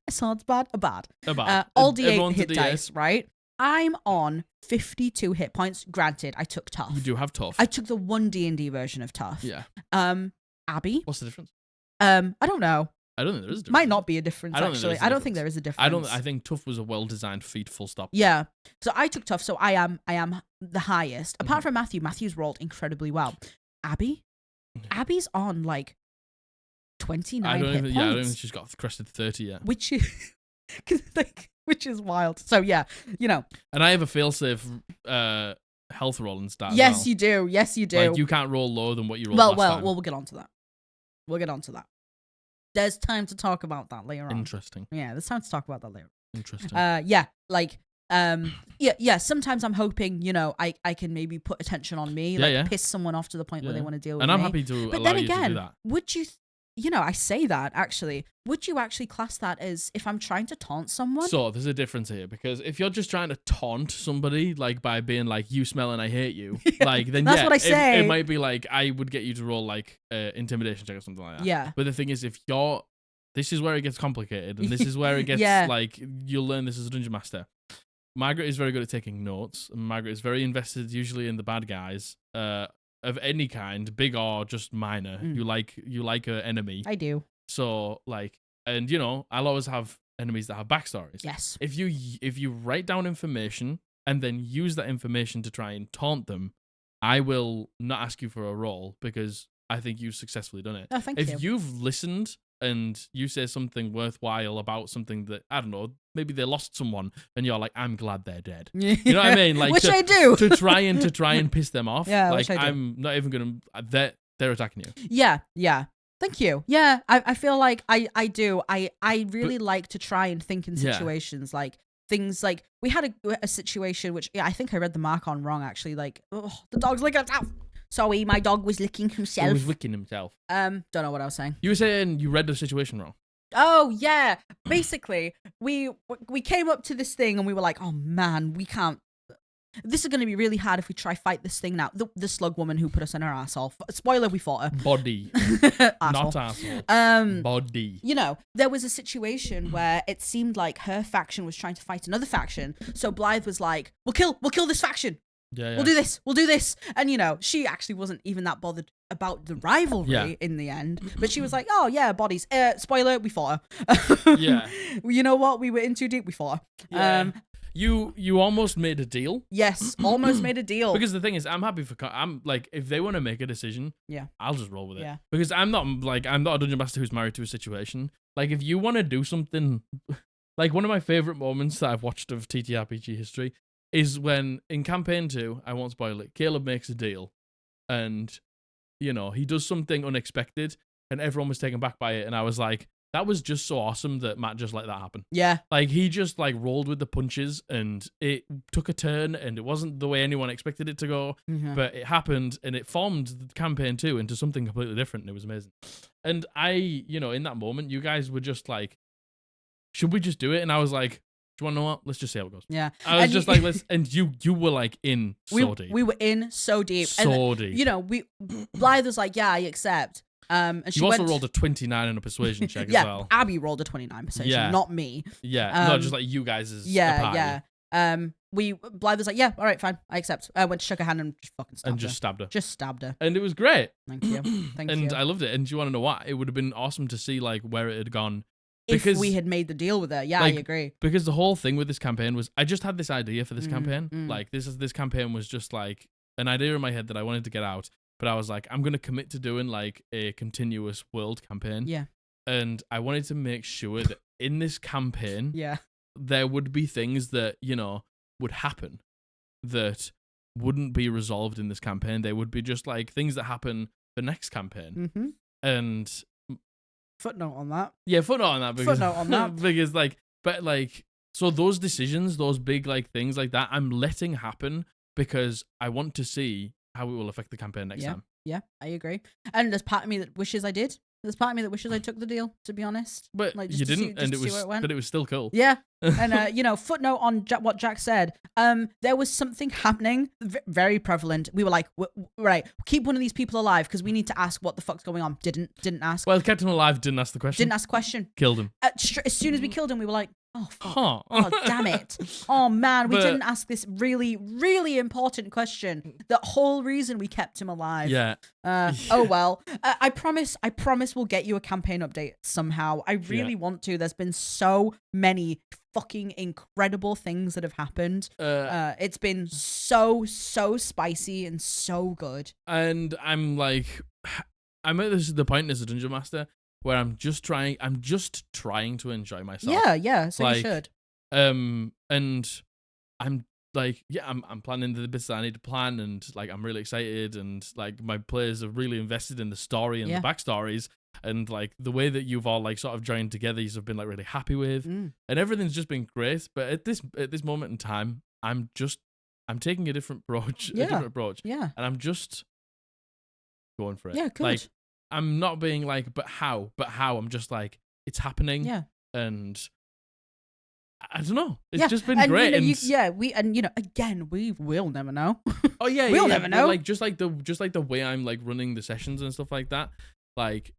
swords bard, a bard. About All D8 everyone's a hit DS. dice, right? I'm on 52 hit points. Granted, I took tough. You do have tough. I took the one D&D version of tough. Yeah. Abby. What's the difference? I don't know. I don't think there is a difference. Might not be a difference, I don't think there actually. is a I don't think difference. there is a difference. I think tough was a well-designed feat. Full stop. Yeah. So I took tough. So I am the highest. Apart from Matthew. Matthew's rolled incredibly well. Abby's on like 29 I don't hit even. points. Yeah, I don't think she's got crested 30 yet. Which is which is wild. So yeah, you know. And I have a fail-safe health roll and stat. Yes, as well. you do. Yes, you do. Like you can't roll lower than what you rolled last time. We'll get onto that. We'll get onto that. There's time to talk about that later on. Interesting. Yeah, there's time to talk about that later. Interesting. Yeah, like, yeah. Sometimes I'm hoping, you know, I can maybe put attention on me, like piss someone off to the point where they want to deal with and me. I'm happy to But allow then you to do again, that. would you, you know, I say that actually, would you actually class that as if I'm trying to taunt someone? So there's a difference here because if you're just trying to taunt somebody, like by being like, "You smell and I hate you," like then That's what I say. It might be like I would get you to roll like intimidation check or something like that. Yeah. But the thing is, if you're, this is where it gets complicated, and this is where it gets like you'll learn this as a dungeon master. Margaret is very good at taking notes. Margaret is very invested, usually in the bad guys of any kind, big or just minor. You like an enemy. I do. So like, and you know, I'll always have enemies that have backstories. Yes. If you write down information and then use that information to try and taunt them, I will not ask you for a roll because I think you've successfully done it. Oh, thank you. If you've listened and you say something worthwhile about something that, I don't know, maybe they lost someone and you're like, I'm glad they're dead. You know what I mean? Like, which I do. to try and piss them off. Yeah, like which I do. I'm not even gonna. They're attacking you. Yeah. Thank you. Yeah, I feel like I do. I really like to try and think in situations like things like we had a situation which I think I read the mark on wrong actually. Like, oh, the dog's licking himself. Sorry, my dog was licking himself. He was licking himself. Don't know what I was saying. You were saying you read the situation wrong. Oh yeah. Basically, we came up to this thing and we were like, oh man, we can't. This is going to be really hard if we try fight this thing now. The slug woman who put us in her asshole. Spoiler, we fought her. Body. Asshole. Not asshole. Body. You know, there was a situation where it seemed like her faction was trying to fight another faction. So Blythe was like, we'll kill this faction. Yeah. We'll do this. And, you know, she actually wasn't even that bothered about the rivalry in the end. But she was like, oh, yeah, bodies. Spoiler, we fought her. Yeah. You know what? We were in too deep. We fought her. Yeah. You almost made a deal. Yes, almost made a deal. Because the thing is, I'm happy I'm like, if they want to make a decision, I'll just roll with it. Yeah. Because I'm not a dungeon master who's married to a situation. Like, if you want to do something, like one of my favorite moments that I've watched of TTRPG history is when in campaign 2, I won't spoil it, Caleb makes a deal and, you know, he does something unexpected and everyone was taken back by it. And I was like, that was just so awesome that Matt just let that happen. Yeah. Like, he just, like, rolled with the punches and it took a turn and it wasn't the way anyone expected it to go, but it happened and it formed campaign 2 into something completely different and it was amazing. And I, you know, in that moment, you guys were just like, should we just do it? And I was like, do you want to know what? Let's just see how it goes. Yeah. I was just like, let's, and you were like in so deep. We were in so deep. So and, deep. You know, Blythe was like, yeah, I accept. And she also rolled a 29 on a persuasion check as well. Abby rolled a 29 persuasion, not me. Yeah, no, just like you guys as a party. Blythe was like, yeah, all right, fine, I accept. I went to shook her hand and just fucking stabbed her. Just stabbed her. And it was great. Thank you. And I loved it. And do you want to know what? It would have been awesome to see like where it had gone. If we had made the deal with her. Yeah, like, I agree. Because the whole thing with this campaign was, I just had this idea for this campaign. Like, this campaign was just like an idea in my head that I wanted to get out. but I was like, I'm gonna commit to doing like a continuous world campaign. Yeah. And I wanted to make sure that in this campaign, Yeah. there would be things that, would happen that wouldn't be resolved in this campaign. They would be just like things that happen the next campaign. Mm-hmm. And Footnote on that. yeah, footnote on that. Because, Footnote on that. because so those decisions, those big like things like that, I'm letting happen because I want to see how it will affect the campaign next time. Yeah, I agree. And there's part of me that wishes I did. There's part of me that wishes I took the deal, to be honest. But Like, you just to see- didn't, just and to it see was, where it went. but it was still cool. Yeah. And, footnote on what Jack said. There was something happening, very prevalent. We were like, right, keep one of these people alive because we need to ask what the fuck's going on. Didn't ask. Well, kept him alive, didn't ask the question. Didn't ask the question. Killed him. As soon as we killed him, we were like, oh, fuck. Huh. Oh, damn it. Oh, man, we But- didn't ask this really, really important question. The whole reason we kept him alive. Yeah. Oh, well. I promise we'll get you a campaign update somehow. I really want to. There's been so many fucking incredible things that have happened. It's been so spicy and so good. And I'm like, I'm at the point as a dungeon master where I'm just trying to enjoy myself. Yeah. So you should. And I'm like, I'm planning the bits that I need to plan, and like I'm really excited, and like my players are really invested in the story and the backstories, and like the way that you've all like sort of joined together, you've been like really happy with, and everything's just been great. But at this moment in time, I'm taking a different approach, Yeah. and I'm just going for it. Yeah, good. Like I'm not being like, but how? I'm just like, it's happening. Yeah. And I don't know. It's just been great. Again, we will never know. Oh yeah, we'll never know. Like just like the way I'm like running the sessions and stuff like that. Like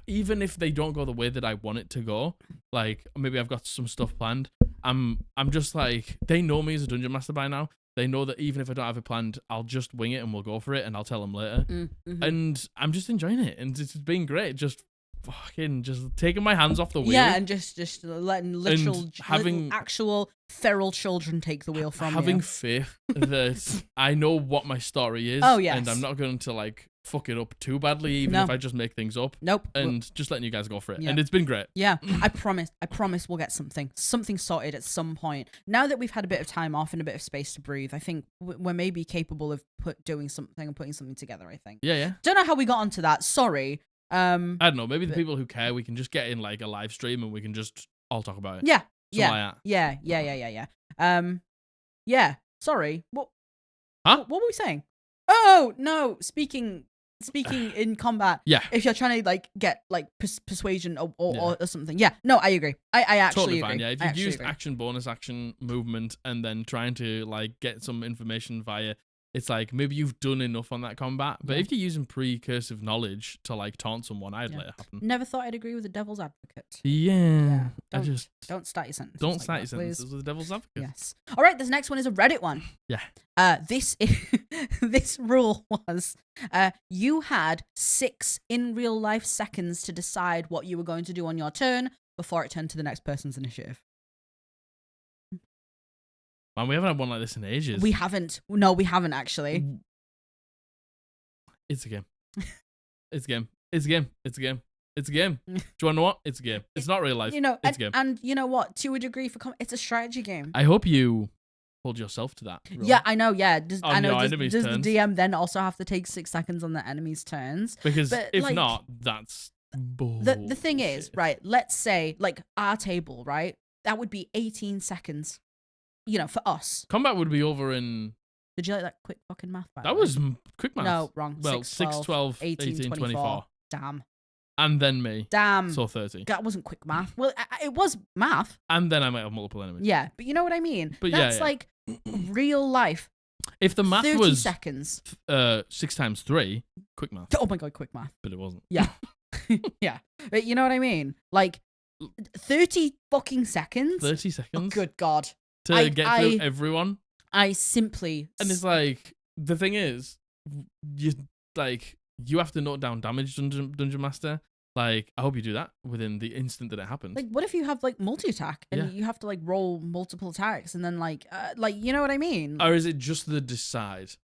even if they don't go the way that I want it to go, like maybe I've got some stuff planned. I'm just like, they know me as a dungeon master by now. They know that even if I don't have it planned, I'll just wing it and we'll go for it, and I'll tell them later. Mm-hmm. And I'm just enjoying it, and it's been great. Just fucking just taking my hands off the wheel. Yeah, and just letting actual feral children take the wheel from having you. faith that I know what my story is. Oh, yes. And I'm not going to like fuck it up too badly, even No. if I just make things up. Nope. And just letting you guys go for it. Yeah. And it's been great. Yeah, I promise we'll get something sorted at some point. Now that we've had a bit of time off and a bit of space to breathe, I think we're maybe capable of doing something and putting something together, I think. Yeah. Don't know how we got onto that. Sorry. I don't know. Maybe the people who care, we can just get in like a live stream and we can just all talk about it. Yeah. Something like Yeah. Yeah. Sorry. What? Huh? What were we saying? Oh no. Speaking in combat. Yeah. If you're trying to like get like persuasion or something. Yeah. No, I agree. I actually totally fine. agree. Yeah. If you use action, bonus action, movement, and then trying to like get some information via, it's like maybe you've done enough on that combat. But if you're using precursive knowledge to like taunt someone, I'd let it happen. Never thought I'd agree with the devil's advocate. Yeah. Don't start your sentences. Don't like start that, your sentences please. with the devil's advocate. Yes. All right. This next one is a Reddit one. Yeah. This rule was you had 6 in real life seconds to decide what you were going to do on your turn before it turned to the next person's initiative. Man, we haven't had one like this in ages. We haven't. No, we haven't actually. It's a game. It's a game. It's a game. It's a game. It's a game. Do you want to know what? It's a game. It's not real life. It's a game. And you know what? To a degree, it's a strategy game. I hope you hold yourself to that. Rule. Yeah, I know. Yeah, does turns. the DM then also have to take 6 seconds on the enemy's turns? Because if not, that's bullshit. The thing is, right? Let's say like our table, right? That would be 18 seconds. You know, for us. Combat would be over in... Did you like that quick fucking math? That was quick math. No, wrong. Well, 6, 12, 18, 24. Damn. And then me. Damn. So 30. That wasn't quick math. Well, it was math. And then I might have multiple enemies. Yeah, but you know what I mean? But that's like real life. If the math 30 was... seconds. 6 times 3, quick math. Oh my god, quick math. But it wasn't. Yeah. Yeah. But you know what I mean? Like 30 fucking seconds? 30 seconds? Oh, good god. To get through everyone? I simply... And it's like, the thing is, you have to note down damage, Dungeon Master. Like, I hope you do that within the instant that it happens. Like, what if you have, like, multi-attack and you have to, like, roll multiple attacks and then, like, you know what I mean? Or is it just the decide?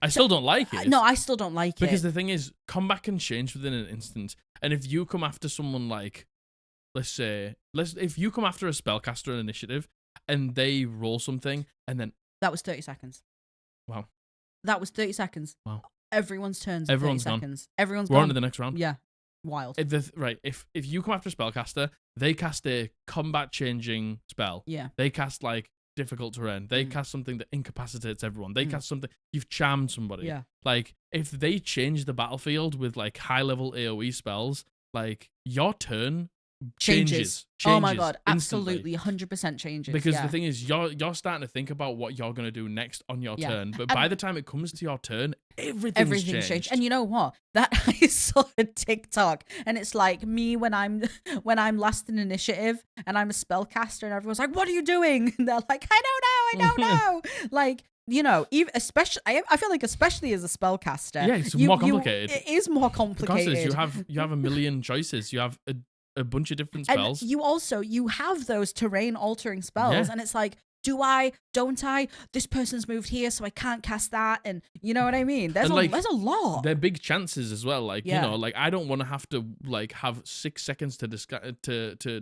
I still don't like it. No, I still don't like it. Because the thing is, combat can change within an instant. And if you come after someone like, if you come after a spellcaster in initiative and they roll something and then... That was 30 seconds. Wow. That was 30 seconds. Wow. Everyone's turns. Everyone's 30 gone. seconds. Everyone's We're gone. on to the next round. Yeah. Wild. If you come after a spellcaster, they cast a combat changing spell. Yeah. They cast like difficult terrain. They cast something that incapacitates everyone. They cast something, you've charmed somebody. Yeah. Like if they change the battlefield with like high level AoE spells, like your turn changes. Oh my god, instantly. absolutely 100% changes. Because the thing is, you're starting to think about what you're gonna do next on your turn. But by the time it comes to your turn, everything's changed. And you know what? That I saw a TikTok, and it's like me when I'm last in initiative and I'm a spellcaster, and everyone's like, "What are you doing?" And they're like, "I don't know." Like, you know, even especially, I feel like especially as a spellcaster, yeah, it's more complicated. It is more complicated. Because you have a million choices. You have a bunch of different spells. And you have those terrain altering spells, and it's like, do I? Don't I? This person's moved here, so I can't cast that. And you know what I mean? There's a lot. They're big chances as well. Like, you know, like I don't want to have to like have 6 seconds to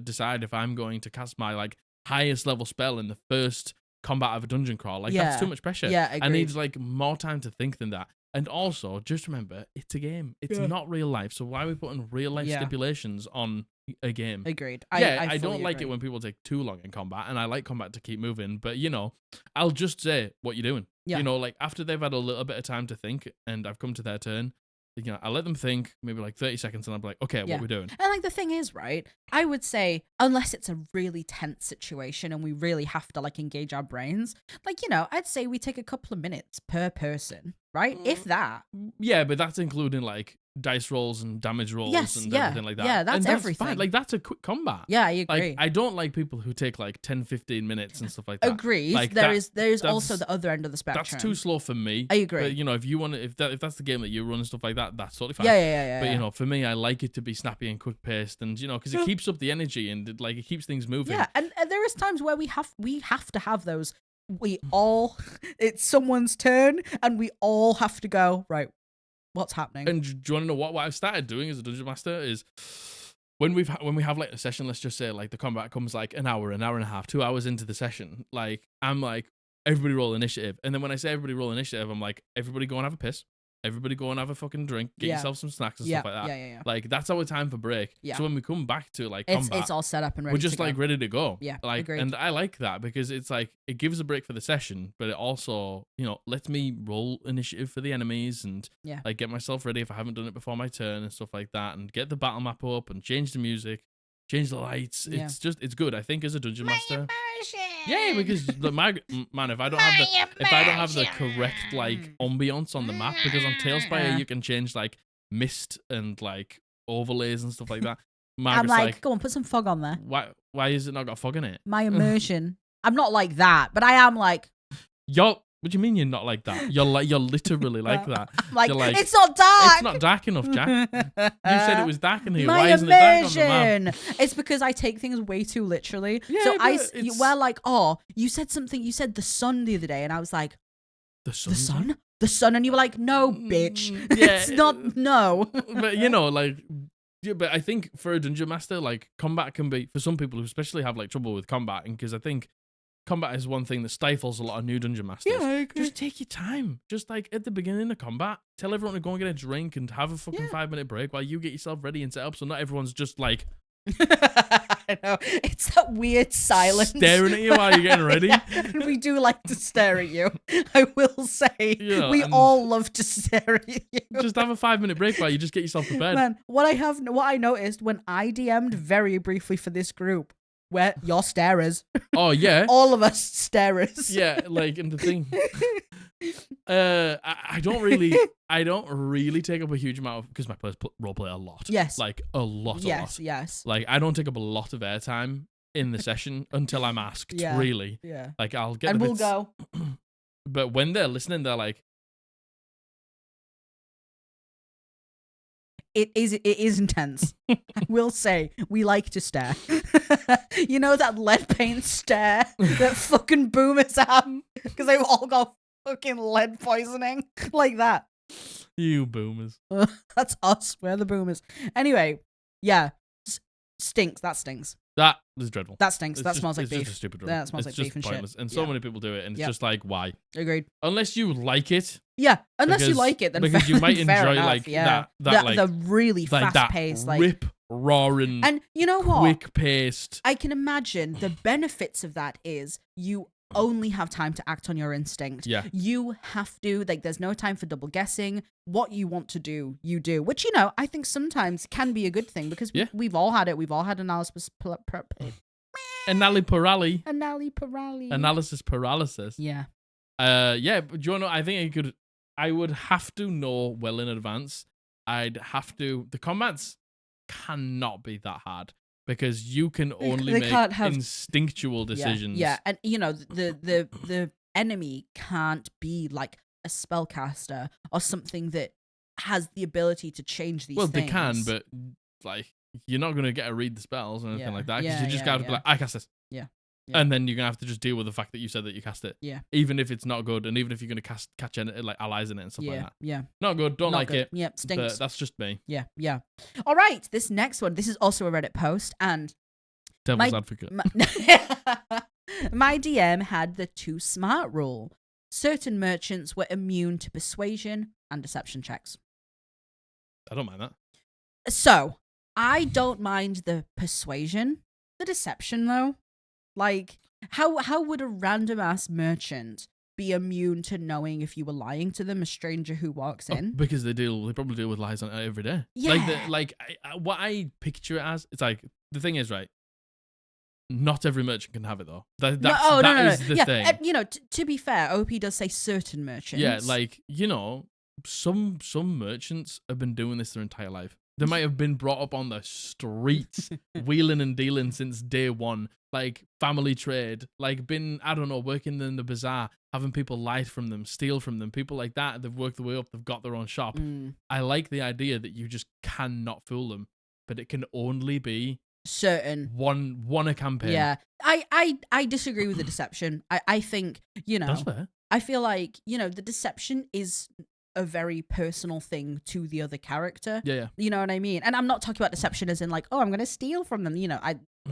decide if I'm going to cast my like highest level spell in the first combat of a dungeon crawl. Like that's too much pressure. Yeah, agreed. I need like more time to think than that. And also, just remember, it's a game. It's not real life. So why are we putting real life stipulations on a game? Agreed. I don't like it when people take too long in combat, and I like combat to keep moving. But, you know, I'll just say what you're doing. Yeah. You know, like after they've had a little bit of time to think and I've come to their turn, you know, I let them think maybe like 30 seconds and I'm like, okay, what are we doing? And like the thing is, right, I would say unless it's a really tense situation and we really have to like engage our brains, like, you know, I'd say we take a couple of minutes per person, right? If that. Yeah, but that's including like dice rolls and damage rolls and everything like that. Yeah, that's everything. Fine. Like that's a quick combat. Yeah, I agree. Like, I don't like people who take like 10, 15 minutes and stuff like that. Agreed. Like, there is also the other end of the spectrum. That's too slow for me. I agree. But, you know, if you want to, if that's the game that you run and stuff like that, that's totally fine. Yeah. But you know, for me, I like it to be snappy and quick paced, and you know, because it keeps up the energy and it keeps things moving. Yeah, and there is times where we have to have those. It's someone's turn, and we all have to go right. What's happening? And do you want to know what I've started doing as a dungeon master is when we have like a session, let's just say like the combat comes like an hour and a half, 2 hours into the session, like I'm like, everybody roll initiative. And then when I say everybody roll initiative, I'm like, everybody go and have a piss. Everybody go and have a fucking drink, get yourself some snacks and stuff like that. Yeah. Like that's our time for break. Yeah. So when we come back to like combat, it's all set up and ready. We're just like ready to go. Yeah. Like, agreed. and I like that because it's like it gives a break for the session, but it also, you know, lets me roll initiative for the enemies and like get myself ready if I haven't done it before my turn and stuff like that, and get the battle map up and change the music, change the lights. It's good. I think as a dungeon master. Yeah, because if I don't have the correct like ambience on the map, because on Tailspire you can change like mist and like overlays and stuff like that. I'm like, go on, put some fog on there. Why is it not got fog in it? My immersion. I'm not like that, but I am like. What do you mean you're not like that? You're literally like that. Like, it's not dark. It's not dark enough, Jack. You said it was dark in here. My Why isn't it dark on the map? It's because I take things way too literally. Yeah, so like, oh, you said something. You said the sun the other day, and I was like, the sun, and you were like, no, bitch. Yeah, it's not no. But you know, like. Yeah, but I think for a dungeon master, like combat can be for some people who especially have like trouble with combat, and because I think combat is one thing that stifles a lot of new dungeon masters. Yeah, I agree. Just take your time. Just like at the beginning of combat, tell everyone to go and get a drink and have a fucking 5-minute break while you get yourself ready and set up, so not everyone's just like. I know. It's that weird silence. Staring at you while you're getting ready. And we do like to stare at you. I will say. We all love to stare at you. Just have a 5-minute break while you just get yourself prepared. Man, what I noticed when I DM'd very briefly for this group, where you're starers. Oh, yeah. All of us starers. Yeah, like, and the thing. I don't really take up a huge amount of, because my players roleplay a lot. Yes. Like a lot. Yes. Like I don't take up a lot of airtime in the session until I'm asked. Really. Yeah. Like I'll get. And we'll go. But when they're listening, they're like. It is intense. I will say, we like to stare. You know that lead paint stare that fucking boomers have? Because they've all got Fucking lead poisoning. Like that. You boomers. That's us. We're the boomers. Anyway, yeah. Stinks. That stinks. That is dreadful. That stinks. It's That just- smells like it's beef. just a stupid rule. That smells It's like just beef and pointless. shit. And so many people do it, and it's Yep. just like, why? Agreed. Unless you like it. Yeah, unless you Because- like it, then because you might fair enjoy enough, like yeah. that like the really like that fast-paced, like, rip roaring, and you know what? quick paced. I can imagine the benefits of that is you only have time to act on your instinct. Yeah. You have to, like, there's no time for double guessing. What you want to do, you do. Which, I think sometimes can be a good thing because Yeah. we've all had it. We've all had analysis Analysis paralysis. Yeah. Yeah, but do you know? I think I would have to know well in advance. I'd have to. The combats cannot be that hard because you can only They make can't have- instinctual decisions. Yeah, and the enemy can't be like a spellcaster or something that has the ability to change these Well, things. they can, but like you're not gonna get to read the spells or anything Yeah. like that because Yeah, you just yeah, gotta yeah. be like, I cast this. Yeah. Yeah. And then you're gonna have to just deal with the fact that you said that you cast it. Yeah. Even if it's not good, and even if you're gonna catch like allies in it and stuff like that. Yeah. Not good. Don't Not like good. it. Yep, stinks. But that's just me. Yeah. All right, this next one. This is also a Reddit post, and Devil's My- advocate. my DM had the too smart rule. Certain merchants were immune to persuasion and deception checks. I don't mind that. So I don't mind the persuasion, the deception though. Like, how would a random ass merchant be immune to knowing if you were lying to them, a stranger who walks in? Because they probably deal with lies on every day. Yeah. What I picture it as, it's like the thing is, right? Not every merchant can have it though. That is the thing. To be fair, OP does say certain merchants. Yeah, like some merchants have been doing this their entire life. They might have been brought up on the streets, wheeling and dealing since day one, like family trade, like been, I don't know, working in the bazaar, having people lie from them, steal from them, people like that. They've worked their way up, they've got their own shop. I like the idea that you just cannot fool them, but it can only be certain one a campaign. Yeah, I disagree with the deception. I think That's fair. I feel like the deception is a very personal thing to the other character. Yeah. You know what I mean? And I'm not talking about deception as in like, oh, I'm going to steal from them.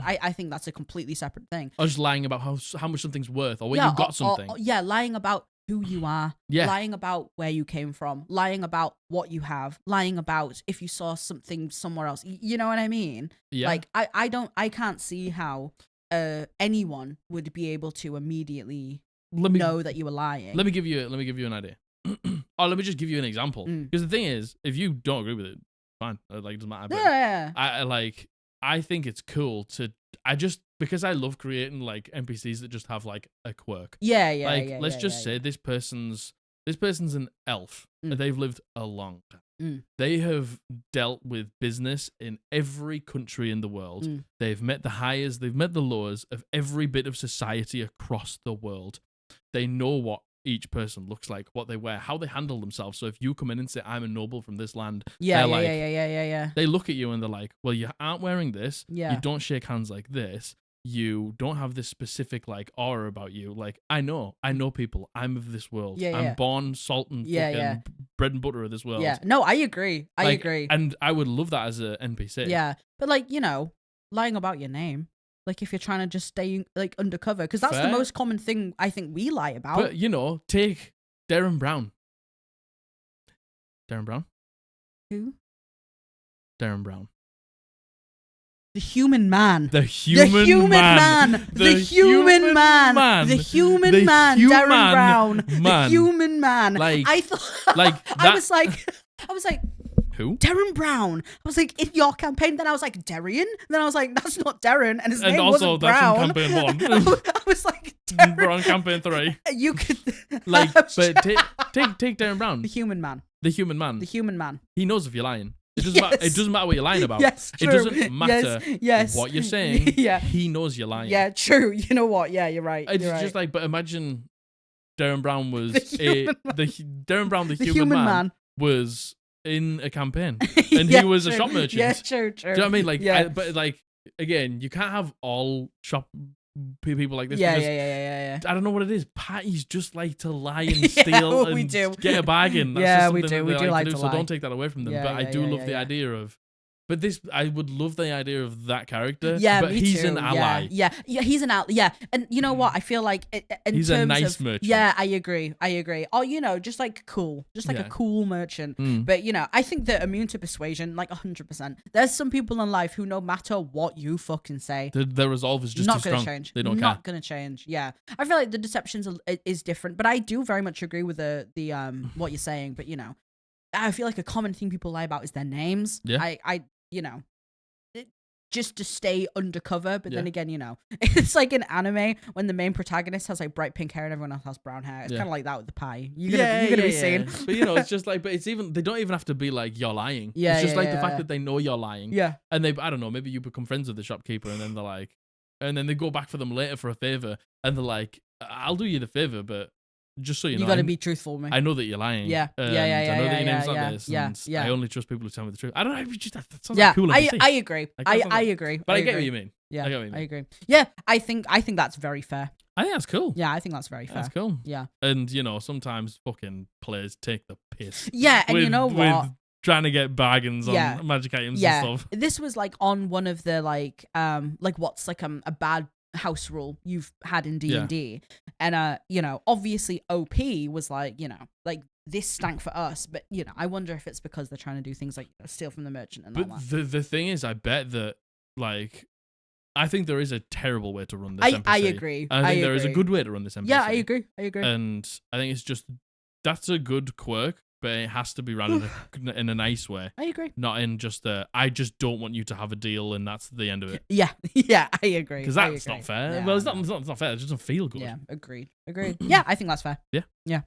I think that's a completely separate thing. Or just lying about how much something's worth or where you got something. Lying about who you are. Yeah. Lying about where you came from. Lying about what you have. Lying about if you saw something somewhere else. You know what I mean? Yeah. Like, I can't see how anyone would be able to immediately know that you were lying. Let me give you an idea. Or let me just give you an example. Because the thing is, if you don't agree with it, fine. Like, it doesn't matter. But Yeah. I think it's cool because I love creating like NPCs that just have like a quirk. Yeah. Let's just say this person's an elf. And they've lived a long time. They have dealt with business in every country in the world. They've met the highs, they've met the lows of every bit of society across the world. They know what each person looks like, what they wear, how they handle themselves. So if you come in and say, I'm a noble from this land, Yeah. they look at you and they're like, well, you aren't wearing this. Yeah. You don't shake hands like this. You don't have this specific like aura about you. Like, I know people. I'm of this world. I'm born salt and fucking bread and butter of this world. Yeah. No, I agree. I agree. And I would love that as an NPC. Yeah. But like, lying about your name. Like if you're trying to just stay like undercover, because that's Fair. the most common thing I think we lie about. But take Darren Brown. Darren Brown? Who? Darren Brown. The human man. The human man. The human man. The human man. Darren Brown. The human man. Like, I thought. like I was like. Who? Darren Brown. I was like, in your campaign. Then I was like, Darian. Then I was like, that's not Darren, and his name wasn't Brown. And also, that's in campaign 1. I was like, Darren. We're on campaign 3. You could like, but take Darren Brown. The human man. The human man. The human man. He knows if you're lying. It doesn't matter what you're lying about. Yes, true. It doesn't matter yes. what you're saying. Yeah. He knows you're lying. Yeah, true. You know what? Yeah, you're right. It's you're just right. like, but imagine Darren Brown was Darren Brown, the The human man, was in a campaign, and Yeah, he was a true. shop merchant. Yeah, true. Do you know what I mean? Like, Yeah. but like again, you can't have all shop people like this. Yeah, because yeah. I don't know what it is. Parties just like to lie and steal we and do. get a bargain. That's Yeah, just we something do. that We they do like to to do. So lie. don't take that away from them. Yeah, but I yeah, do yeah, love yeah, the yeah. idea of. But I would love the idea of that character. Yeah, but me he's too. an ally. Yeah, he's an ally. Yeah, and you know what? I feel like in He's terms a nice of merchant. yeah, I agree. Or just like cool, just like a Yeah. cool merchant. Mm. But I think they're immune to persuasion, like 100%. There's some people in life who, no matter what you fucking say, Their resolve is just not too gonna strong. change. They don't not care. gonna change. Yeah, I feel like the deceptions is different, but I do very much agree with the what you're saying. But I feel like a common thing people lie about is their names. Yeah. I just to stay undercover, but then Yeah. again, it's like in anime when the main protagonist has like bright pink hair and everyone else has brown hair. It's Yeah. kind of like that with the pie. You're gonna be seen. But it's just like, but it's even they don't even have to be like you're lying. Yeah, it's just yeah, like the yeah, fact yeah. that they know you're lying. Yeah, And I don't know, maybe you become friends with the shopkeeper, and then they're like, and then they go back for them later for a favor, and they're like, I'll do you the favor, but just so you know, you gotta be truthful with me. I know that you're lying. Yeah. and Yeah, I know yeah, that your name's not yeah, this. yeah, And yeah. I only trust people who tell me the truth. I don't know. That sounds Yeah, like cool NPC. I agree. Like, that I sounds like- agree. But I get what agree. you mean. Yeah, I get what you mean. I agree. Yeah, I think that's very fair. I think that's cool. Yeah, I think that's very fair. That's cool. Yeah. And sometimes fucking players take the piss. Yeah, and you know with what? trying to get bargains Yeah. on magic items Yeah, and stuff. this was like on one of the like what's like a bad house rule you've had in D&D, and obviously OP was like like this stank for us, but I wonder if it's because they're trying to do things like steal from the merchant and all But that. the thing is, I bet that like I think there is a terrible way to run this NPC. I agree. And I think there is a good way to run this NPC. Yeah, I agree. And I think it's just that's a good quirk, but it has to be run in a nice way. I agree. Not in just I just don't want you to have a deal and that's the end of it. Yeah, I agree. Because that's not fair. Yeah, well, it's no. not fair. It just doesn't feel good. Yeah, agreed. Yeah, I think that's fair. Yeah.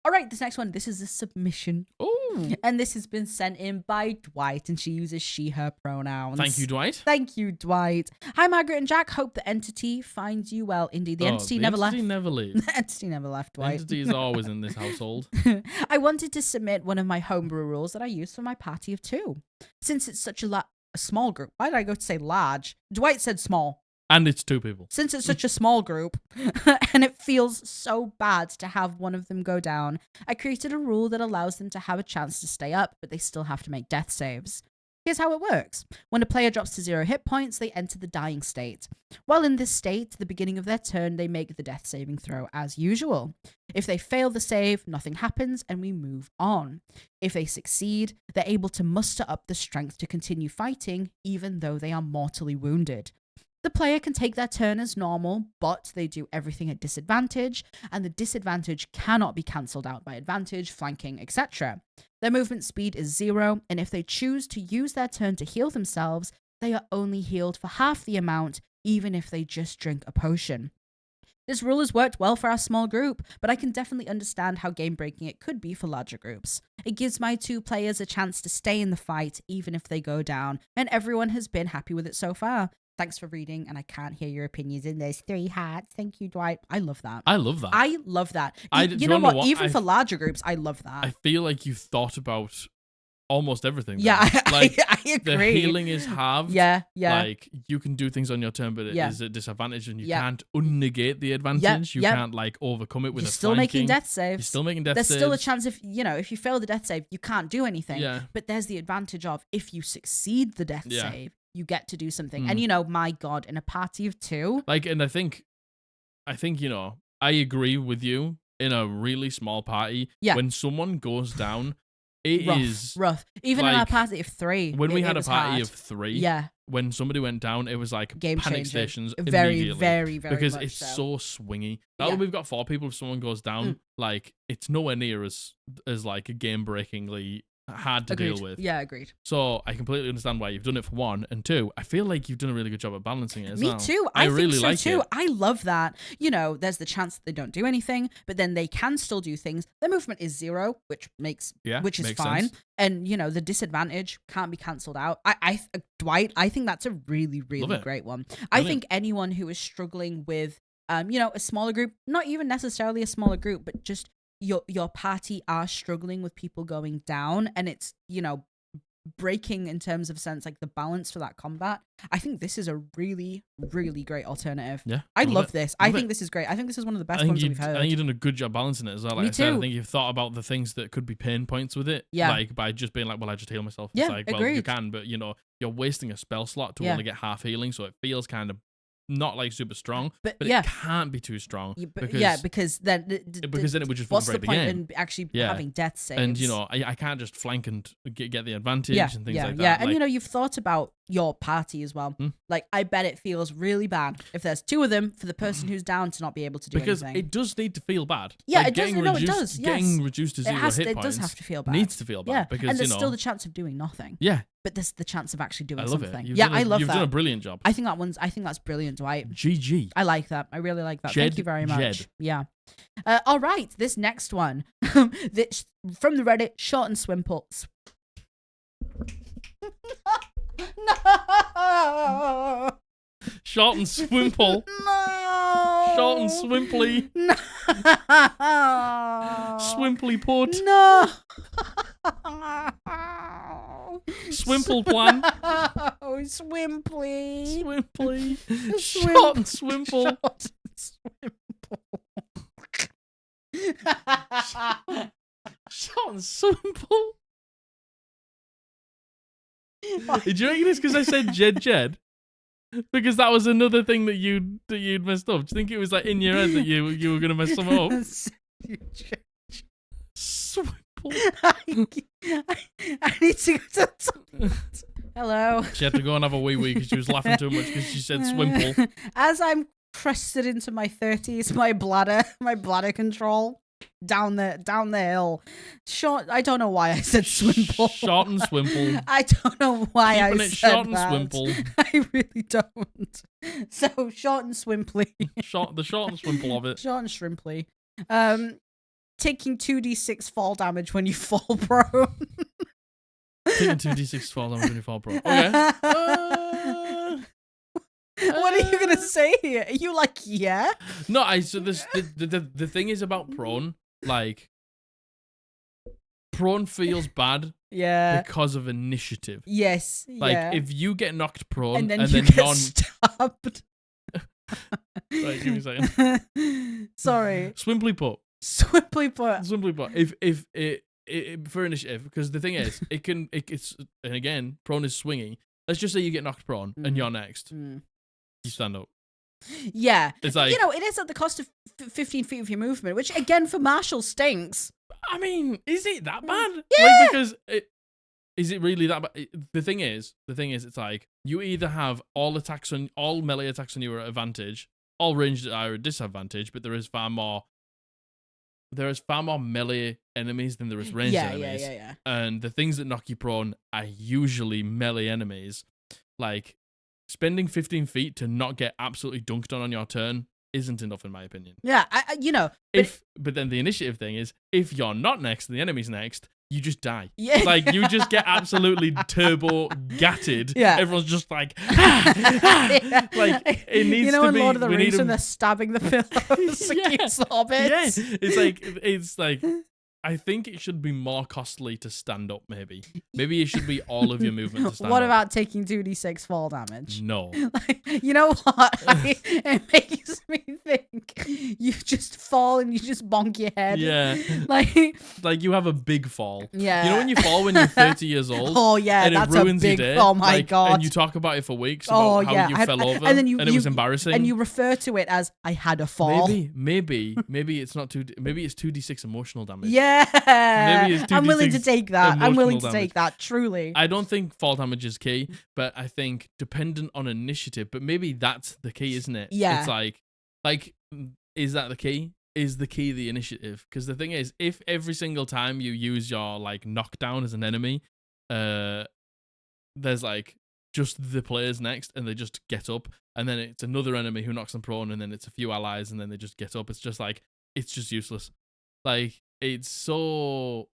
All right, this next one. This is a submission. Oh, And this has been sent in by Dwight, and she uses she, her pronouns. thank you, Dwight. Thank you, Dwight. Hi, Margaret and Jack. Hope the entity finds you well. Indeed, the entity never left. The entity never leaves. The entity never left, The Dwight. entity is always in this household. I wanted to submit one of my homebrew rules that I use for my party of 2. Since it's such a small group. Why did I go to say large? Dwight said small. And it's 2 people. Since it's such a small group, and it feels so bad to have one of them go down, I created a rule that allows them to have a chance to stay up, but they still have to make death saves. Here's how it works. When a player drops to 0 hit points, they enter the dying state. While in this state, at the beginning of their turn, they make the death saving throw as usual. If they fail the save, nothing happens, and we move on. If they succeed, they're able to muster up the strength to continue fighting, even though they are mortally wounded. The player can take their turn as normal, but they do everything at disadvantage, and the disadvantage cannot be cancelled out by advantage, flanking, etc. Their movement speed is 0, and if they choose to use their turn to heal themselves, they are only healed for half the amount, even if they just drink a potion. This rule has worked well for our small group, but I can definitely understand how game-breaking it could be for larger groups. It gives my 2 players a chance to stay in the fight, even if they go down, and everyone has been happy with it so far. Thanks for reading, and I can't hear your opinions in those 3 hearts. Thank you, Dwight. I love that. I love that. I love that. do You you know wanna know what? what? Even for larger groups, I love that. I feel like you thought about almost everything. Yeah, there. Like I the agree. healing is halved. Yeah. Like you can do things on your turn, but it Yeah. is a disadvantage, and you Yeah. can't unnegate the advantage. You Yep. can't like overcome it with You're a still making flanking. death saves. You're still making death There's saves. still a chance if you fail the death save, you can't do anything. Yeah. But there's the advantage of if you succeed the death Yeah. save, you get to do something. Mm. And my God, in a party of 2, Like, and I think, I agree with you. In a really small party, Yeah. when someone goes down, it is rough. Even in our like, party of 3, when we it had a was party hard. of 3. Yeah, When somebody went down, it was like game panic changer. stations Very, immediately. very, very because much it's so. swingy. Now Yeah. that we've got 4 people, if someone goes down, Mm. like it's nowhere near as like a game breakingly hard to Agreed. deal with. Yeah, agreed. So I completely understand why you've done it for 1, and 2, I feel like you've done a really good job at balancing it as Me well. too. I think really so like too. it. I love that. There's the chance that they don't do anything, but then they can still do things. Their movement is 0, which is makes fine. sense. And the disadvantage can't be cancelled out. Dwight, I think that's a really, really it. great one. I Brilliant. think anyone who is struggling with a smaller group, not even necessarily a smaller group, but just your party are struggling with people going down, and it's breaking in terms of sense, like the balance for that combat, I think this is a really, really great alternative. Yeah, I love this. I Love think it. this is great. I think this is one of the best ones that we've heard. I think you've done a good job balancing it as well. Like Me I said, I too. think you've thought about the things that could be pain points with it. Yeah. Like by just being like, well, I just heal myself. Yeah, It's like, well, you agreed. can, but you know, you're wasting a spell slot to Yeah. only get half healing, so it feels kind of not like super strong, But but yeah. it can't be too strong. Because then then it would just what's break the the point game. in actually Yeah. having death saves? And you know, I can't just flank and get the advantage and things like that. Yeah, and Like, you know, you've thought about your party as well. Like, I bet it feels really bad if there's two of them for the person who's down to not be able to do because anything. it does need to feel bad. Yeah, Like, it does. No, it does. Getting Yes. reduced to 0 hit points. It does have to feel bad. Needs to feel bad Yeah, because and there's you know, still the chance of doing nothing. yeah, But there's the chance of actually doing I love something. it. I love You've that. done a brilliant job. I think that's brilliant, Dwight. GG. I like that. I really like that. Thank you very much. Jed. Yeah. All right, this next one, this from the Reddit, Short and Swimple. No. Short and swimple. No. Short and swimply. No. Swimply put. No. Swimple plan. Oh, Swimply. Swimply. Short and swimple. Short and swimple. Did you reckon it's because I said Jed? Because that was another thing that you'd messed up. Do you think it was like in your head that you were gonna mess something up? Swimple. I need to go to the toilet. Hello. She had to go and have a wee because she was laughing too much because she said swimple. As I'm crested into my 30s, my bladder control down the hill. Short. I don't know why I said swimple. Short and swimple. I don't know why Keeping I it said short and that. swimple. I really don't. So short and swimply. The short and swimple of it. Short and shrimply. Taking 2d6 fall damage when you fall prone. Taking 2d6 fall damage when you fall prone. Okay. What are you gonna say here? Are you like, yeah? No, the thing is about prone, like prone feels bad Yeah. because of initiative. Yes. Like yeah. if you get knocked prone and then and you then get stabbed. Right, give me a second. Sorry. Swimply put. Swimply put. Simply put, if it for initiative, because the thing is, it's and again, prone is swinging. Let's just say you get knocked prone and you're next. You stand up. Yeah. It's like, you know, it is at the cost of 15 feet of your movement, which again for Marshall stinks. I mean, is it that bad? Yeah. Like, because is it really that bad? The thing is, it's like you either have all melee attacks on you are at advantage, all ranged are at disadvantage, but there is far more melee enemies than there is ranged enemies. Yeah. And the things that knock you prone are usually melee enemies. Like, spending 15 feet to not get absolutely dunked on your turn isn't enough, in my opinion. Yeah, you know. But then the initiative thing is, if you're not next and the enemy's next, you just die. Yeah. Like, you just get absolutely turbo gatted. Yeah. Everyone's just like, ah! Like, it needs to be... You know in Lord of the we Rings need when they're stabbing the pillows against the hobbits? Yeah. It's like... I think it should be more costly to stand up, maybe. Maybe it should be all of your movement to stand What up. about taking 2d6 fall damage? No. Like, you know what? It makes me think you just fall and you just bonk your head. Yeah. Like you have a big fall. Yeah. You know when you fall when you're 30 years old? Oh, yeah, and that's it ruins a big... your day? Oh, my God. And you talk about it for weeks about how you fell over and then it was embarrassing. And you refer to it as, I had a fall. Maybe it's not maybe it's 2d6 emotional damage. Yeah. Maybe it's 2d6 I'm willing to take that. I'm willing to emotional take that, truly. I don't think fall damage is key, but I think dependent on initiative, but maybe that's the key, isn't it? Yeah. It's like, is that the key? Is the key the initiative? Because the thing is, if every single time you use your like knockdown as an enemy, there's like just the players next and they just get up, and then it's another enemy who knocks them prone, and then it's a few allies and then they just get up. It's just like, it's just useless. Like, it's so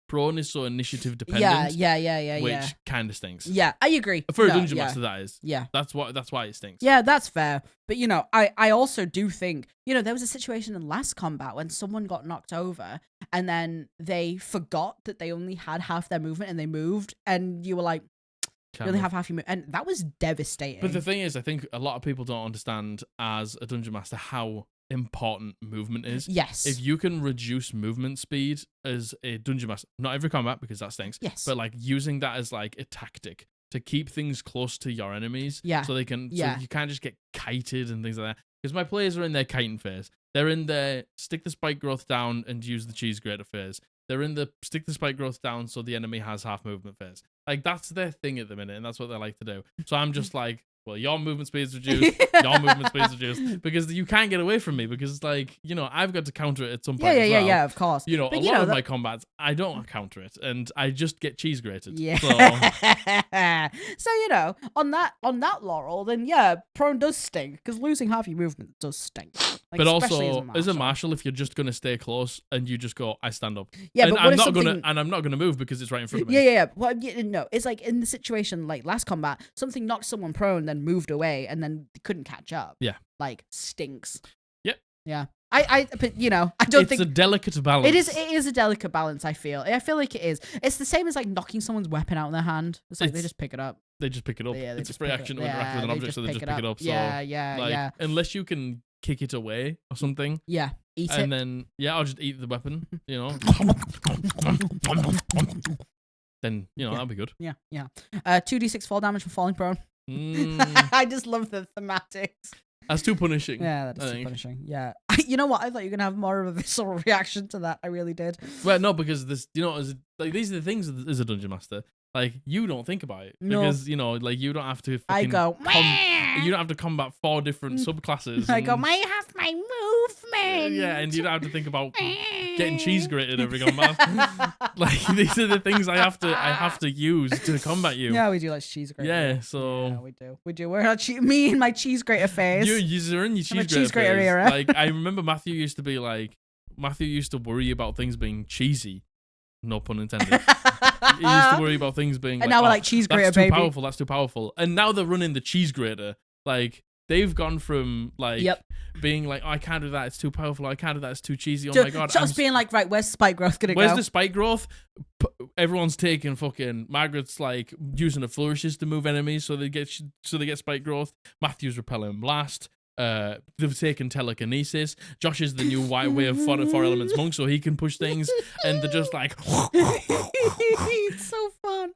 prone is so initiative dependent. Yeah. Which kind of stinks. Yeah, I agree. For a dungeon master, that is. Yeah. That's why it stinks. Yeah, that's fair. But, I also do think, there was a situation in last combat when someone got knocked over and then they forgot that they only had half their movement and they moved and you were like, you only have half your movement. And that was devastating. But the thing is, I think a lot of people don't understand as a dungeon master how important movement is. Yes. If you can reduce movement speed as a dungeon master, not every combat because that stinks. Yes. But like using that as like a tactic to keep things close to your enemies. Yeah. So they can, so you can't just get kited and things like that. Because my players are in their kiting phase. They're in their stick the spike growth down and use the cheese grater phase. They're in the stick the spike growth down so the enemy has half movement phase. Like that's their thing at the minute, and that's what they like to do. So I'm just like, well, your movement speed's reduced, your movement speed's reduced, because you can't get away from me, because like, I've got to counter it at some point as well. Yeah, of course. A lot of my combats, I don't counter it, and I just get cheese grated. Yeah. So, on that laurel, then prone does stink, because losing half your movement does stink. Like, but also, as a marshal, if you're just gonna stay close and you just go, I stand up. Yeah, and but I'm not gonna move because it's right in front of me. Yeah. Well, no, it's like in the situation like last combat, something knocked someone prone, then moved away, and then couldn't catch up. Yeah, like stinks. Yep. Yeah. But I don't think it's a delicate balance. It is a delicate balance. I feel like it is. It's the same as like knocking someone's weapon out of their hand. It's like they just pick it up. They just pick it up. Yeah, it's a free action to interact with an object, so they just pick it up. So, yeah. Unless you can kick it away or something. Yeah, eat it. And then, I'll just eat the weapon, Then, that'll be good. Yeah. 2d6 fall damage from falling prone. I just love the thematics. That's too punishing. Yeah, that is too punishing. Yeah. You know what? I thought you were going to have more of a visceral reaction to that. I really did. Well, no, because this, these are the things as a dungeon master. Like, you don't think about it. No. Because, you don't have to I go, you don't have to combat 4 different subclasses. I go, I have my movement. Yeah, and you don't have to think about getting cheese grated every combat. Like, these are the things I have to use to combat you. Yeah, we do like cheese grater. Yeah, so. Yeah, we do. We're not me and my cheese grater phase. You're in your cheese grater phase. Era. Like, I remember Matthew used to worry about things being cheesy. No pun intended. He used to worry about things being and now we're like cheese grater, that's too powerful. And now they're running the cheese grater. Like, they've gone from like being like, I can't do that, it's too powerful. I can't do that, it's too cheesy. Oh my god. Just being like, right, where's spike growth gonna go? Where's the spike growth? Everyone's taking fucking Margaret's like using the flourishes to move enemies so they get spike growth. Matthew's repelling blast. They've taken telekinesis. Josh is the new white way of 4 elements monk, so he can push things, and they're just like it's so fun.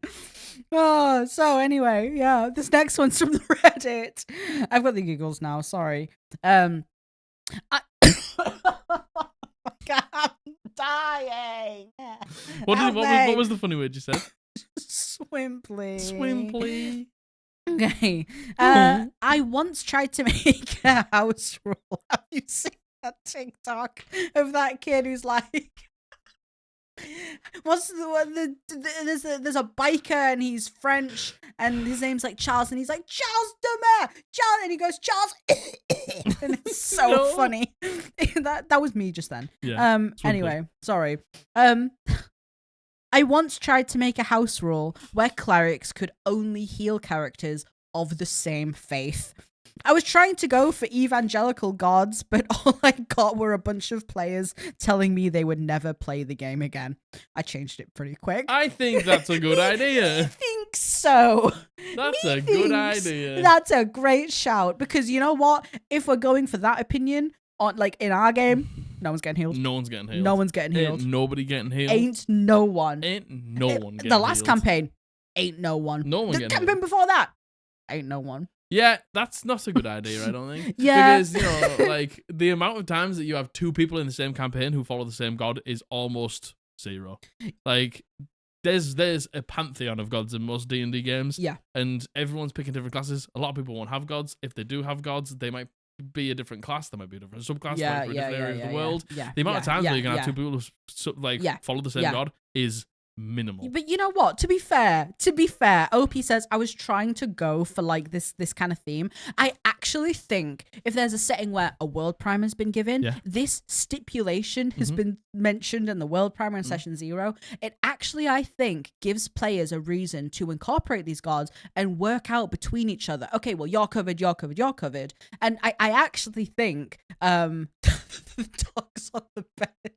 Oh, so anyway, this next one's from the Reddit. I've got the giggles now, sorry. I'm dying. What was the funny word you said? Swim, please. Swim, please. Okay. I once tried to make a house rule. Have you seen that TikTok of that kid who's like, what's the one? There's a biker and he's French and his name's like Charles and he's like Charles Demer, Charles, and he goes Charles, and it's so funny. that was me just then. Yeah. Anyway, sorry. I once tried to make a house rule where clerics could only heal characters of the same faith. I was trying to go for evangelical gods, but all I got were a bunch of players telling me they would never play the game again. I changed it pretty quick. I think that's a good idea. I think so. That's a good idea. That's a great shout, because you know what? If we're going for that opinion, on like in our game, no one's getting healed. No one's getting healed. No one's getting healed. Ain't nobody getting healed. Ain't no one. Ain't no one getting The last healed. campaign, ain't no one. No one the getting campaign healed. before that, ain't no one. Yeah, that's not a good idea, I don't think. Yeah. Because, like, the amount of times that you have 2 people in the same campaign who follow the same god is almost 0. Like, there's a pantheon of gods in most D&D games. Yeah. And everyone's picking different classes. A lot of people won't have gods. If they do have gods, they might be a different class. There might be a different subclass. Like, for a different area of the world. Yeah. The amount of times where you can have 2 people who follow the same Yeah. god is minimal. But you know what? To be fair, OP says I was trying to go for like this kind of theme. I actually think if there's a setting where a world primer has been given, this stipulation has been mentioned in the world primer in session 0. It actually, I think, gives players a reason to incorporate these gods and work out between each other. Okay, well, you're covered. And I actually think the dog's on the bed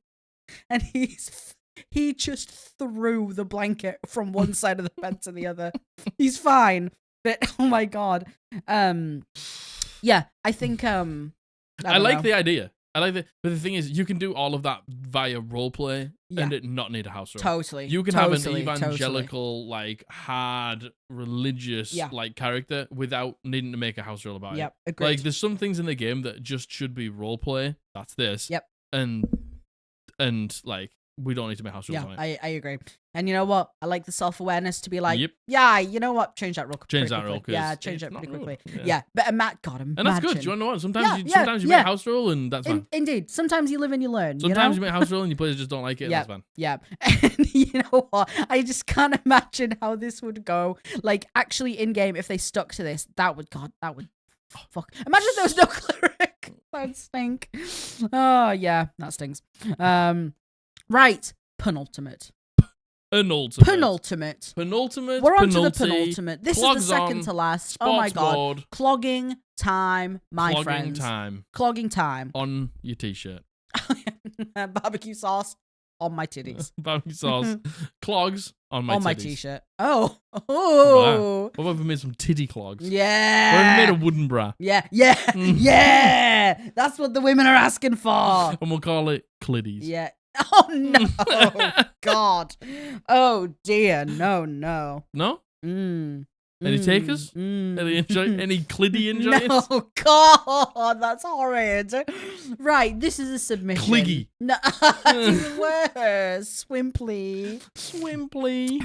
and he just threw the blanket from one side of the bed to the other. He's fine. But oh my god. Yeah, I think I like the idea. I like it. But the thing is, you can do all of that via roleplay and it not need a house rule. Totally. You can have an evangelical, like hard religious like character without needing to make a house rule about it. Agreed. Like there's some things in the game that just should be roleplay. That's this. And like we don't need to make house rules on it. I agree. And you know what? I like the self-awareness to be like, yeah, you know what? Change that real quick. Change that real quick. Yeah, change it pretty quickly. Yeah. But Matt, God, imagine. And that's good. Do you want to know what? Sometimes you make a house rule and that's fine. Indeed. Sometimes you live and you learn. Sometimes you make a house rule and your players just don't like it and that's fine. Yeah. And you know what? I just can't imagine how this would go. Like, actually in-game, if they stuck to this, that would fuck. Imagine if there was no cleric. That would stink. Oh, yeah. That stings. Right. Penultimate. We're on to the penultimate. This is the second to last. Oh my god. Clogging time, my friends. Clogging time. On your t-shirt. Barbecue sauce on my titties. Barbecue sauce. Clogs on my titties. On my t-shirt. Oh. Wow. What if we made some titty clogs? Yeah. What if we made a wooden bra? Yeah. Yeah. That's what the women are asking for. And we'll call it Cliddies. Yeah. Oh no! God! Oh dear! No! No? Any takers? Any Cliddy enjoyers? No, God, that's horrid. Right, this is a submission. Cliggy. No, even worse. Swimply.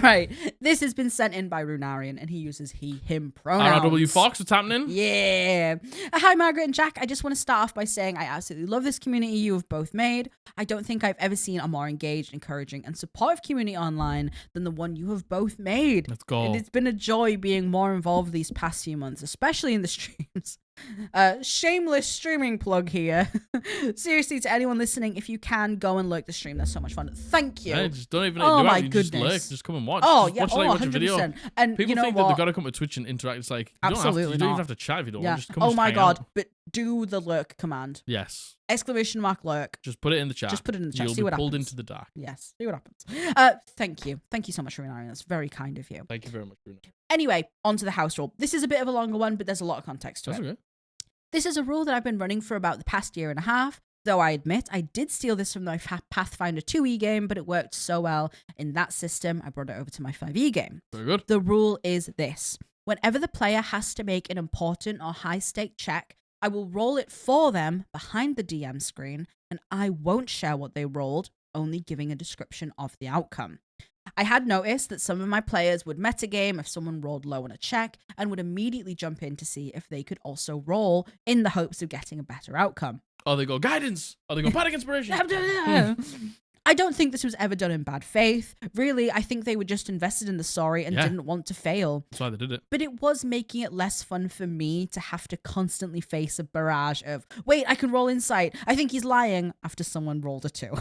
Right, this has been sent in by Runarion, and he uses he, him pronouns. RW Fox, what's happening? Yeah. Hi, Margaret and Jack. I just want to start off by saying I absolutely love this community you have both made. I don't think I've ever seen a more engaged, encouraging, and supportive community online than the one you have both made. Let's go. And it's been a joy being more involved these past few months, especially in the streams. Shameless streaming plug here. Seriously, to anyone listening, if you can, go and lurk the stream. That's so much fun. Thank you. Yeah, just don't even oh do my it. goodness. Just lurk. Just come and watch. Oh, just yeah. watch a video. And people you know think what? that they've got to come to Twitch and interact. It's like, you don't have to chat if you don't want. Just come and hang out. But do the lurk command. Yes. Exclamation mark lurk. Just put it in the chat. You'll be pulled into the dark. Yes. See what happens. Thank you. Thank you so much, Runarion. That's very kind of you. Thank you very much, Bruno. Anyway, on to the house rule. This is a bit of a longer one, but there's a lot of context to it. Okay. This is a rule that I've been running for about the past year and a half, though I admit I did steal this from my Pathfinder 2e game, but it worked so well in that system, I brought it over to my 5e game. Very good. The rule is this. Whenever the player has to make an important or high-stake check, I will roll it for them behind the DM screen, and I won't share what they rolled, only giving a description of the outcome. I had noticed that some of my players would metagame if someone rolled low on a check and would immediately jump in to see if they could also roll in the hopes of getting a better outcome. Or they go guidance. Or they go bardic inspiration. I don't think this was ever done in bad faith. Really, I think they were just invested in the story and didn't want to fail. That's why they did it. But it was making it less fun for me to have to constantly face a barrage of, wait, I can roll insight. I think he's lying, after someone rolled a 2.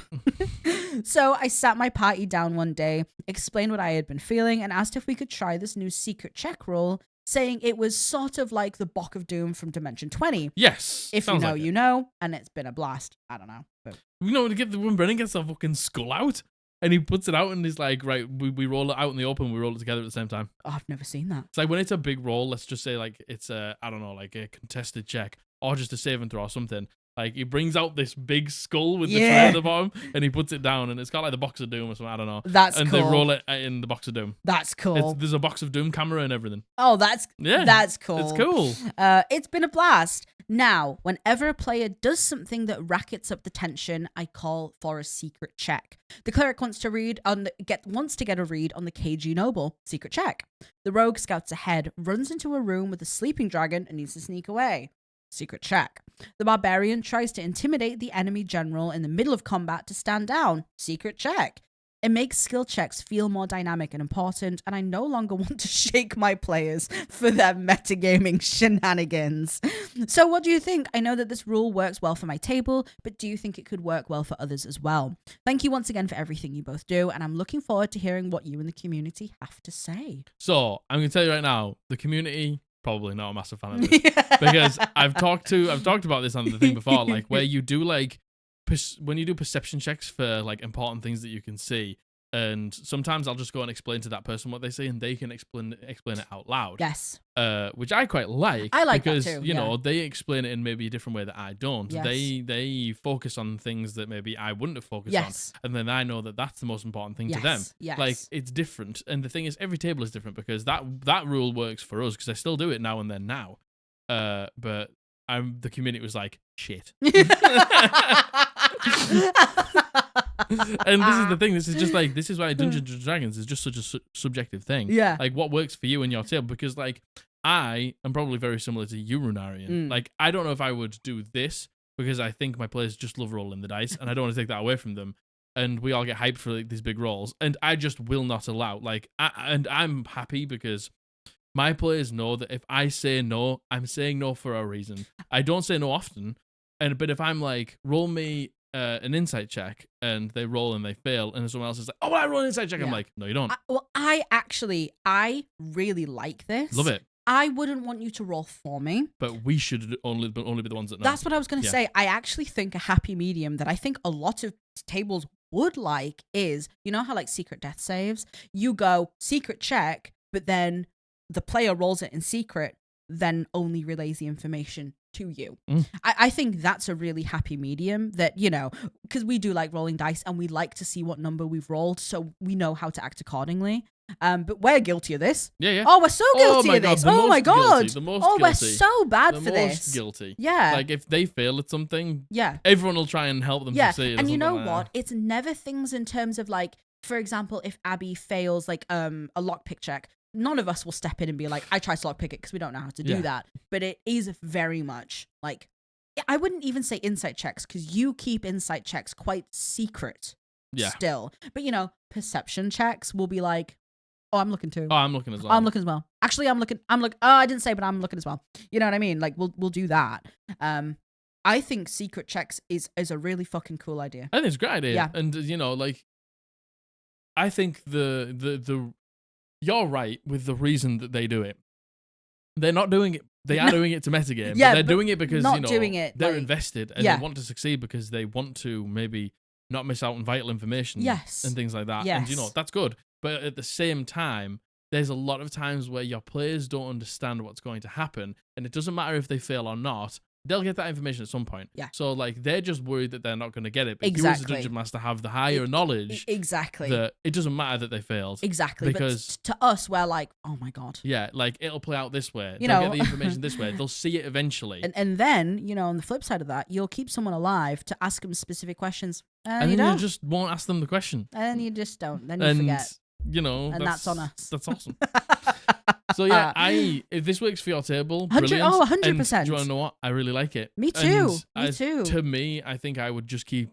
So I sat my party down one day, explained what I had been feeling, and asked if we could try this new secret check roll, saying it was sort of like the Bock of Doom from Dimension 20. Yes. If you know, you know, and it's been a blast. I don't know. But you know, when Brennan gets a fucking skull out and he puts it out and he's like, right, we roll it out in the open, we roll it together at the same time. Oh, I've never seen that. It's like when it's a big roll, let's just say like it's a, I don't know, like a contested check or just a save and throw or something. Like, he brings out this big skull with the tray at the bottom, and he puts it down, and it's got like the Box of Doom or something, I don't know. That's cool. And they roll it in the Box of Doom. That's cool. There's a Box of Doom camera and everything. Oh, that's cool. It's cool. It's been a blast. Now, whenever a player does something that rackets up the tension, I call for a secret check. The cleric wants to get a read on the KG Noble. Secret check. The rogue scouts ahead, runs into a room with a sleeping dragon, and needs to sneak away. Secret check. The barbarian tries to intimidate the enemy general in the middle of combat to stand down. Secret check. It makes skill checks feel more dynamic and important, and I no longer want to shake my players for their metagaming shenanigans. So what do you think? I know that this rule works well for my table, but do you think it could work well for others as well? Thank you once again for everything you both do, and I'm looking forward to hearing what you and the community have to say. So I'm going to tell you right now, the community, probably not a massive fan of this. Because I've talked about this on the thing before, like where you do like, when you do perception checks for like important things that you can see, and sometimes I'll just go and explain to that person what they see, and they can explain it out loud. Yes. Which I quite like. I like because, that too. You know, they explain it in maybe a different way that I don't. Yes. They focus on things that maybe I wouldn't have focused on, and then I know that that's the most important thing to them. Yes. Like it's different, and the thing is, every table is different because that rule works for us because I still do it now and then now. But the community was like shit. And this is the thing. This is why Dungeons and Dragons is just such a subjective thing. Yeah. Like what works for you and your table, because like I am probably very similar to you, Runarion. Like I don't know if I would do this because I think my players just love rolling the dice, and I don't want to take that away from them. And we all get hyped for like these big rolls, and I just will not allow. And I'm happy because my players know that if I say no, I'm saying no for a reason. I don't say no often, but if I'm like, roll me an insight check, and they roll and they fail, and someone else is like, oh, I roll an insight check. I'm like, no, you don't. I really like this. Love it. I wouldn't want you to roll for me. But we should only be the ones that know. That's what I was going to say. I actually think a happy medium that I think a lot of tables would like is, you know how like secret death saves? You go secret check, but then the player rolls it in secret, then only relays the information to you. I think that's a really happy medium that, you know, because we do like rolling dice and we like to see what number we've rolled so we know how to act accordingly. But we're guilty of this. Yeah. Oh, we're so guilty of this. Oh my God. We're so bad for this. Most guilty. Yeah. Like if they fail at something, yeah, everyone will try and help them succeed. And you know like what? It's never things in terms of like, for example, if Abby fails like a lockpick check, none of us will step in and be like, I tried to lockpick it because we don't know how to do that. But it is very much like, I wouldn't even say insight checks because you keep insight checks quite secret still. But, you know, perception checks will be like, oh, I'm looking too. Oh, I'm looking as well. I'm looking as well. Actually, I'm looking. Oh, I didn't say, but I'm looking as well. You know what I mean? Like, we'll do that. I think secret checks is a really fucking cool idea. I think it's a great idea. Yeah. And, you know, like, I think the you're right with the reason that they do it. They're not doing it. They are doing it to metagame. Yeah, but they're doing it because, you know, they're like, invested and they want to succeed because they want to maybe not miss out on vital information and things like that. Yes. And, you know, that's good. But at the same time, there's a lot of times where your players don't understand what's going to happen. And it doesn't matter if they fail or not. They'll get that information at some point. Yeah. So, like, they're just worried that they're not going to get it. But you as a dungeon master have the higher knowledge. Exactly. That it doesn't matter that they failed. Exactly. Because but to us, we're like, oh my God. Yeah, like, it'll play out this way. You They'll know, get the information this way. They'll see it eventually. And then, you know, on the flip side of that, you'll keep someone alive to ask them specific questions. And you then don't. you just won't ask them the question. And then you just don't. Then you forget. You know, and that's on us. That's awesome. So yeah, if this works for your table, 100%. brilliant. Oh, 100%. And do you want to know what? I really like it. Me too. Me too. To me, I think I would just keep.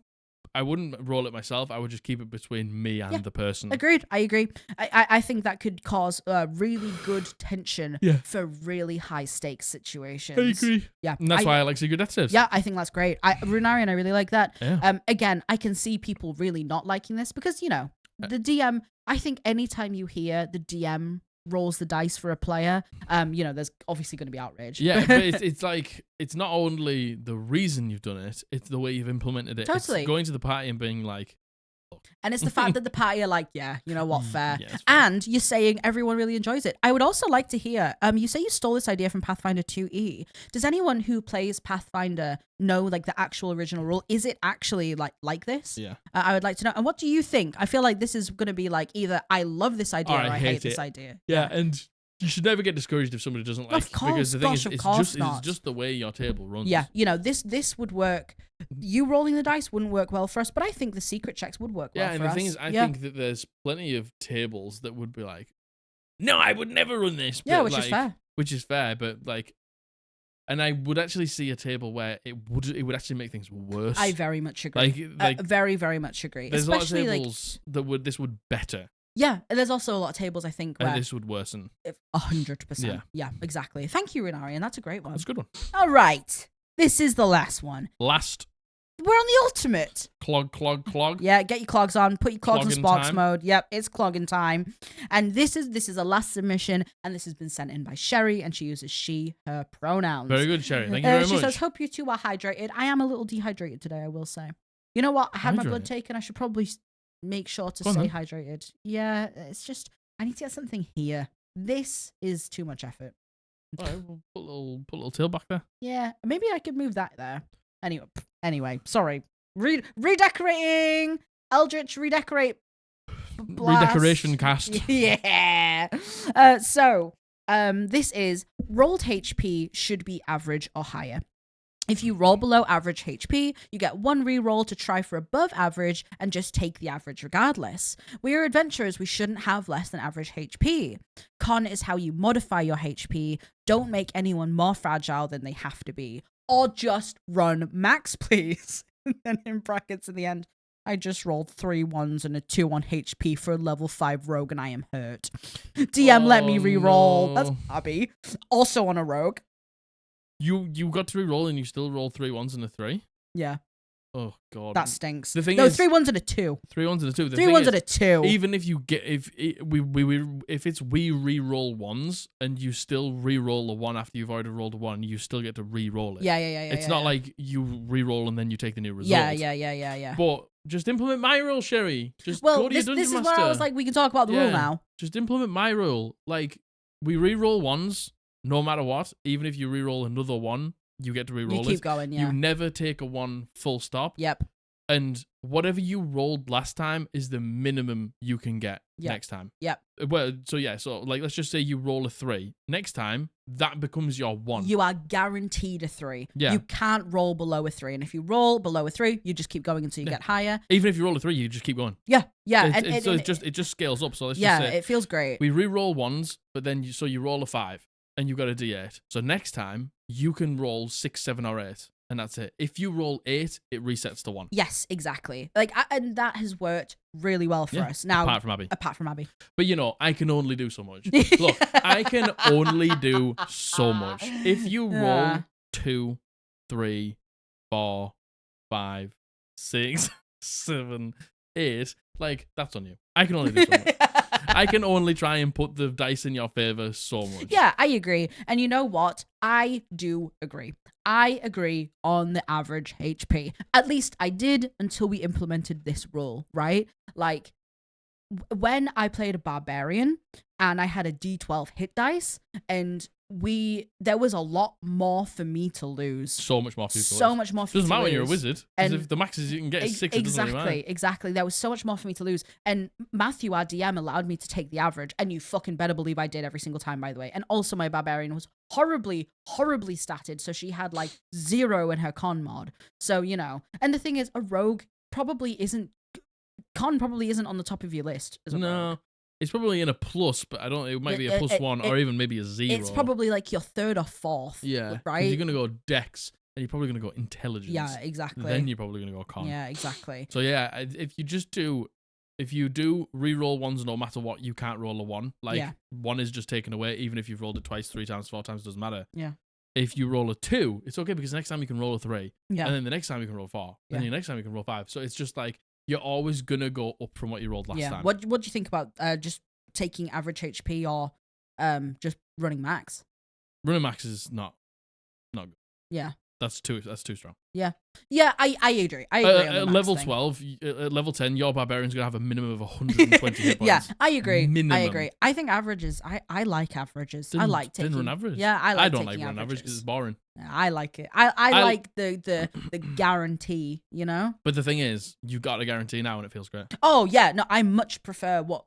I wouldn't roll it myself. I would just keep it between me and the person. Agreed. I agree. I think that could cause really good tension for really high stakes situations. I agree. Yeah. And that's why I like Secret Death Saves. Yeah, I think that's great. Runarion, I really like that. Yeah. Again, I can see people really not liking this because, you know, the DM, I think anytime you hear the DM rolls the dice for a player, you know, there's obviously going to be outrage. Yeah, but it's like, it's not only the reason you've done it, it's the way you've implemented it. Totally. It's going to the party and being like, and it's the fact that the party are like, yeah, you know what, fair. Yeah, and you're saying everyone really enjoys it. I would also like to hear, you say you stole this idea from Pathfinder 2E. Does anyone who plays Pathfinder know like the actual original rule? Is it actually like this? Yeah. I would like to know. And what do you think? I feel like this is going to be like either I love this idea or I hate this idea. Yeah, and you should never get discouraged if somebody doesn't like it. Of course, because the thing is, it's just the way your table runs. Yeah, you know, this would work. You rolling the dice wouldn't work well for us, but I think the secret checks would work well for us. Yeah, and the thing is, I think that there's plenty of tables that would be like, no, I would never run this. Yeah, but which is fair. Which is fair, but like, And I would actually see a table where it would actually make things worse. I very much agree. Like very, very much agree. there's Especially a lot of tables that this would better. Yeah, and there's also a lot of tables I think where And this would worsen. 100%. Yeah, exactly. Thank you, Runarion. That's a great one. That's a good one. All right, this is the last one. Last. We're on the ultimate. Clog. Yeah, get your clogs on. Put your clogs in Clogging sparks time. mode. Yep, it's clogging time. And this is a last submission, and this has been sent in by Sheri, and she uses she, her pronouns. Very good, Sheri. Thank you very She much. says, hope you two are hydrated. I am a little dehydrated today, I will say. You know what? I had my blood Hydrated? taken. I should probably make sure to Go on stay then. hydrated. Yeah, it's just, I need to get something here. This is too much effort. All right, we'll put a little tail back there. Yeah, maybe I could move that there. Anyway, sorry. Redecorating! Eldritch, redecorate. Blast. Redecoration cast. Yeah. This is rolled HP should be average or higher. If you roll below average HP, you get one reroll to try for above average and just take the average regardless. We are adventurers, we shouldn't have less than average HP. Con is how you modify your HP. Don't make anyone more fragile than they have to be. Or just run max, please. And then in brackets at the end, I just rolled 3 1s and a 2 on HP for a level 5 rogue and I am hurt. DM, let me reroll. No. That's Abby. Also on a rogue. You got to re-roll and you still roll 3 1s and a 3? Yeah. Oh god. That stinks. The thing no, is, 3 1s and a 2. 3 1s and a 2. The 3 thing 1s is, and a 2. even if you get if it's we re-roll ones and you still re-roll a 1 after you've already rolled a 1, you still get to re-roll it. Yeah. It's not like you re-roll and then you take the new result. Yeah. But just implement my rule, Sheri. Just Well, go to your dungeon this is master. where I was like, we can talk about the rule now. Just implement my rule. Like, we re-roll 1s no matter what. Even if you re-roll another 1, you get to re-roll You keep going, yeah. You never take a 1 full stop. Yep. And whatever you rolled last time is the minimum you can get next time. Yep. Well, so like, let's just say you roll a 3. Next time, that becomes your 1. You are guaranteed a 3. Yeah. You can't roll below a 3. And if you roll below a 3, you just keep going until you get higher. Even if you roll a 3, you just keep going. Yeah. It just scales up. So let's just say it feels great. we re-roll 1s, but then you roll a 5 and you got a D8. So next time you can roll 6, 7, or 8, and that's it. If you roll 8, it resets to 1. Yes, exactly. And that has worked really well for us. Now, apart from Abby. But I can only do so much. Look, I can only do so much. If you roll 2, 3, 4, 5, 6, 7, 8, like, that's on you. I can only do so much. I can only try and put the dice in your favor so much. Yeah, I agree. And you know what? I do agree. I agree on the average HP. At least I did until we implemented this rule, right? Like, when I played a barbarian and I had a D12 hit dice, and there was a lot more for me to lose. So much more for you to lose. So much more for me to lose. Doesn't matter when you're a wizard, because And if the maxes you can get is 6, it doesn't really matter. Exactly. There was so much more for me to lose. And Matthew, our DM, allowed me to take the average, and you fucking better believe I did every single time, by the way. And also my barbarian was horribly statted, so she had like 0 in her con mod. So, and the thing is, a rogue probably isn't on the top of your list as a rogue. It's probably in a plus, but I don't. It might be a +1 or even maybe a 0. It's probably like your 3rd or 4th. Yeah, right. You're gonna go Dex, and you're probably gonna go Intelligence. Yeah, exactly. Then you're probably gonna go Con. Yeah, exactly. So yeah, if you do re-roll 1s no matter what, you can't roll a 1. Like 1 is just taken away, even if you've rolled it twice, 3 times, 4 times, doesn't matter. Yeah. If you roll a 2, it's okay because next time you can roll a 3. Yeah. And then the next time you can roll 4. And then the next time you can roll 5. So it's just like you're always gonna go up from what you rolled last time. What do you think about just taking average HP or just running max? Running max is not good. Yeah. That's too strong. Yeah, I agree. I agree. On the at max level thing. 12, at level 10, your barbarian's gonna have a minimum of 120 hit points. Yeah, I agree. Minimum. I agree. I think averages. I like averages. I like taking. Didn't run average. Yeah, I don't like run average because it's boring. I like it. I like the guarantee. But the thing is, you got a guarantee now, and it feels great. Oh yeah, no, I much prefer what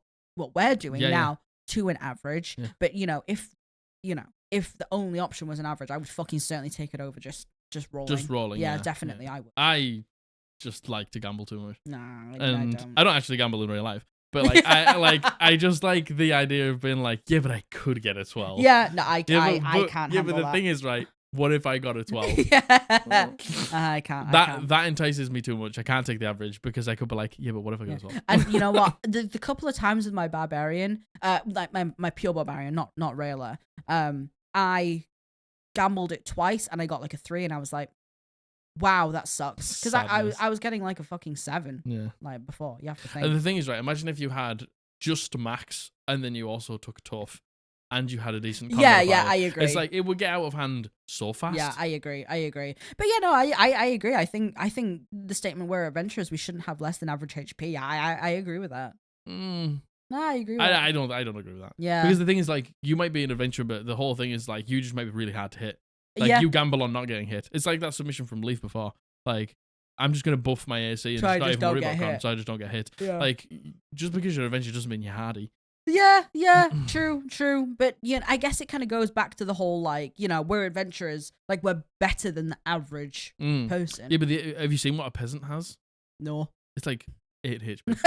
we're doing now to an average. Yeah. But if the only option was an average, I would fucking certainly take it over just rolling. Just rolling. Yeah, definitely. I would. I just like to gamble too much. Nah, and I don't actually gamble in real life. But I just like the idea of being like, yeah, but I could get a 12. Yeah, no, I Yeah, can't. but handle the that. thing is, right? What if I got a 12? Yeah. I can't. That entices me too much. I can't take the average because I could be like, yeah, but what if I got a 12? And you know what? The couple of times with my barbarian, like my pure barbarian, not Rayla, I gambled it twice and I got like a 3, and I was like, wow, that sucks. Because I was getting like a fucking 7 like before. You have to think. And the thing is, right, imagine if you had just max and then you also took tough and you had a decent combo yeah, power. I agree. It's like it would get out of hand so fast. Yeah, I agree. But yeah, no, I agree. I think the statement we're adventurers, we shouldn't have less than average HP. I agree with that. No, I agree with that. I don't agree with that. Yeah. Because the thing is, like, you might be an adventurer, but the whole thing is like you just might be really hard to hit. Like you gamble on not getting hit. It's like that submission from Leaf before. Like, I'm just gonna buff my AC and just not even worry about comp, so I just don't get hit. Yeah. Like, just because you're an adventurer doesn't mean you're hardy. Yeah, true. But yeah, I guess it kind of goes back to the whole, like, you know, we're adventurers, like we're better than the average person. Yeah, but have you seen what a peasant has? No. It's like 8 HP.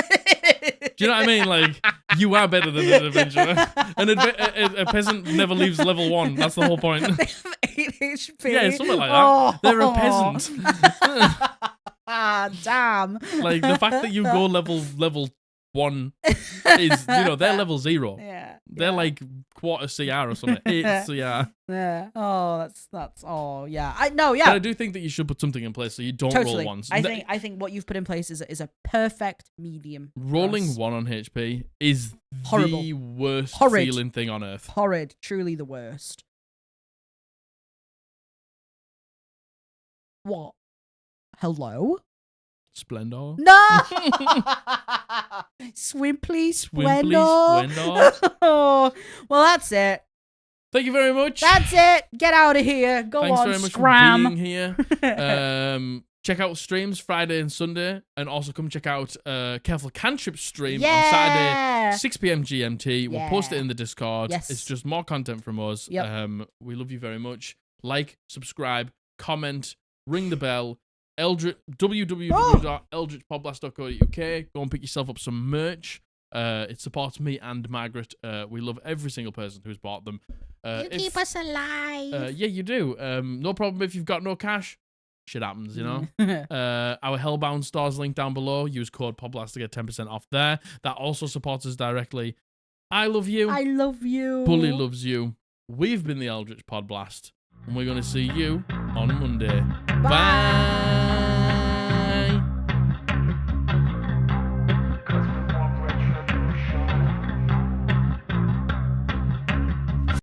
Do you know what I mean? Like, you are better than an adventurer. A peasant never leaves level 1. That's the whole point. They have 8 HP. Yeah, something like that. They're a peasant. Damn. Like, the fact that you go level 1 is, you know, they're level 0. Yeah. They're like quarter CR or something. 8 CR. Yeah. Oh, that's yeah. Yeah. But I do think that you should put something in place so you don't roll ones. I think what you've put in place is a perfect medium. Rolling 1 on HP is horrible. The worst feeling thing on earth. Horrid. Truly the worst. What? Hello? Splendor. No! Swimply Splendor. Oh, well, that's it. Thank you very much. That's it. Get out of here. Thanks on, very much scram. for being here. Check out streams Friday and Sunday, and also come check out Careful Cantrip stream on Saturday, 6 p.m. GMT. We'll post it in the Discord. Yes. It's just more content from us. Yep. We love you very much. Like, subscribe, comment, ring the bell. www.eldritchpodblast.co.uk. Go and pick yourself up some merch. It supports me and Margaret. We love every single person who's bought them. You keep us alive. Yeah, you do. No problem if you've got no cash. Shit happens, you know. Our Hellbound store's linked down below. Use code Podblast to get 10% off there. That also supports us directly. I love you. I love you. Bully loves you. We've been the Eldritch Podblast, and we're going to see you on Monday. Bye.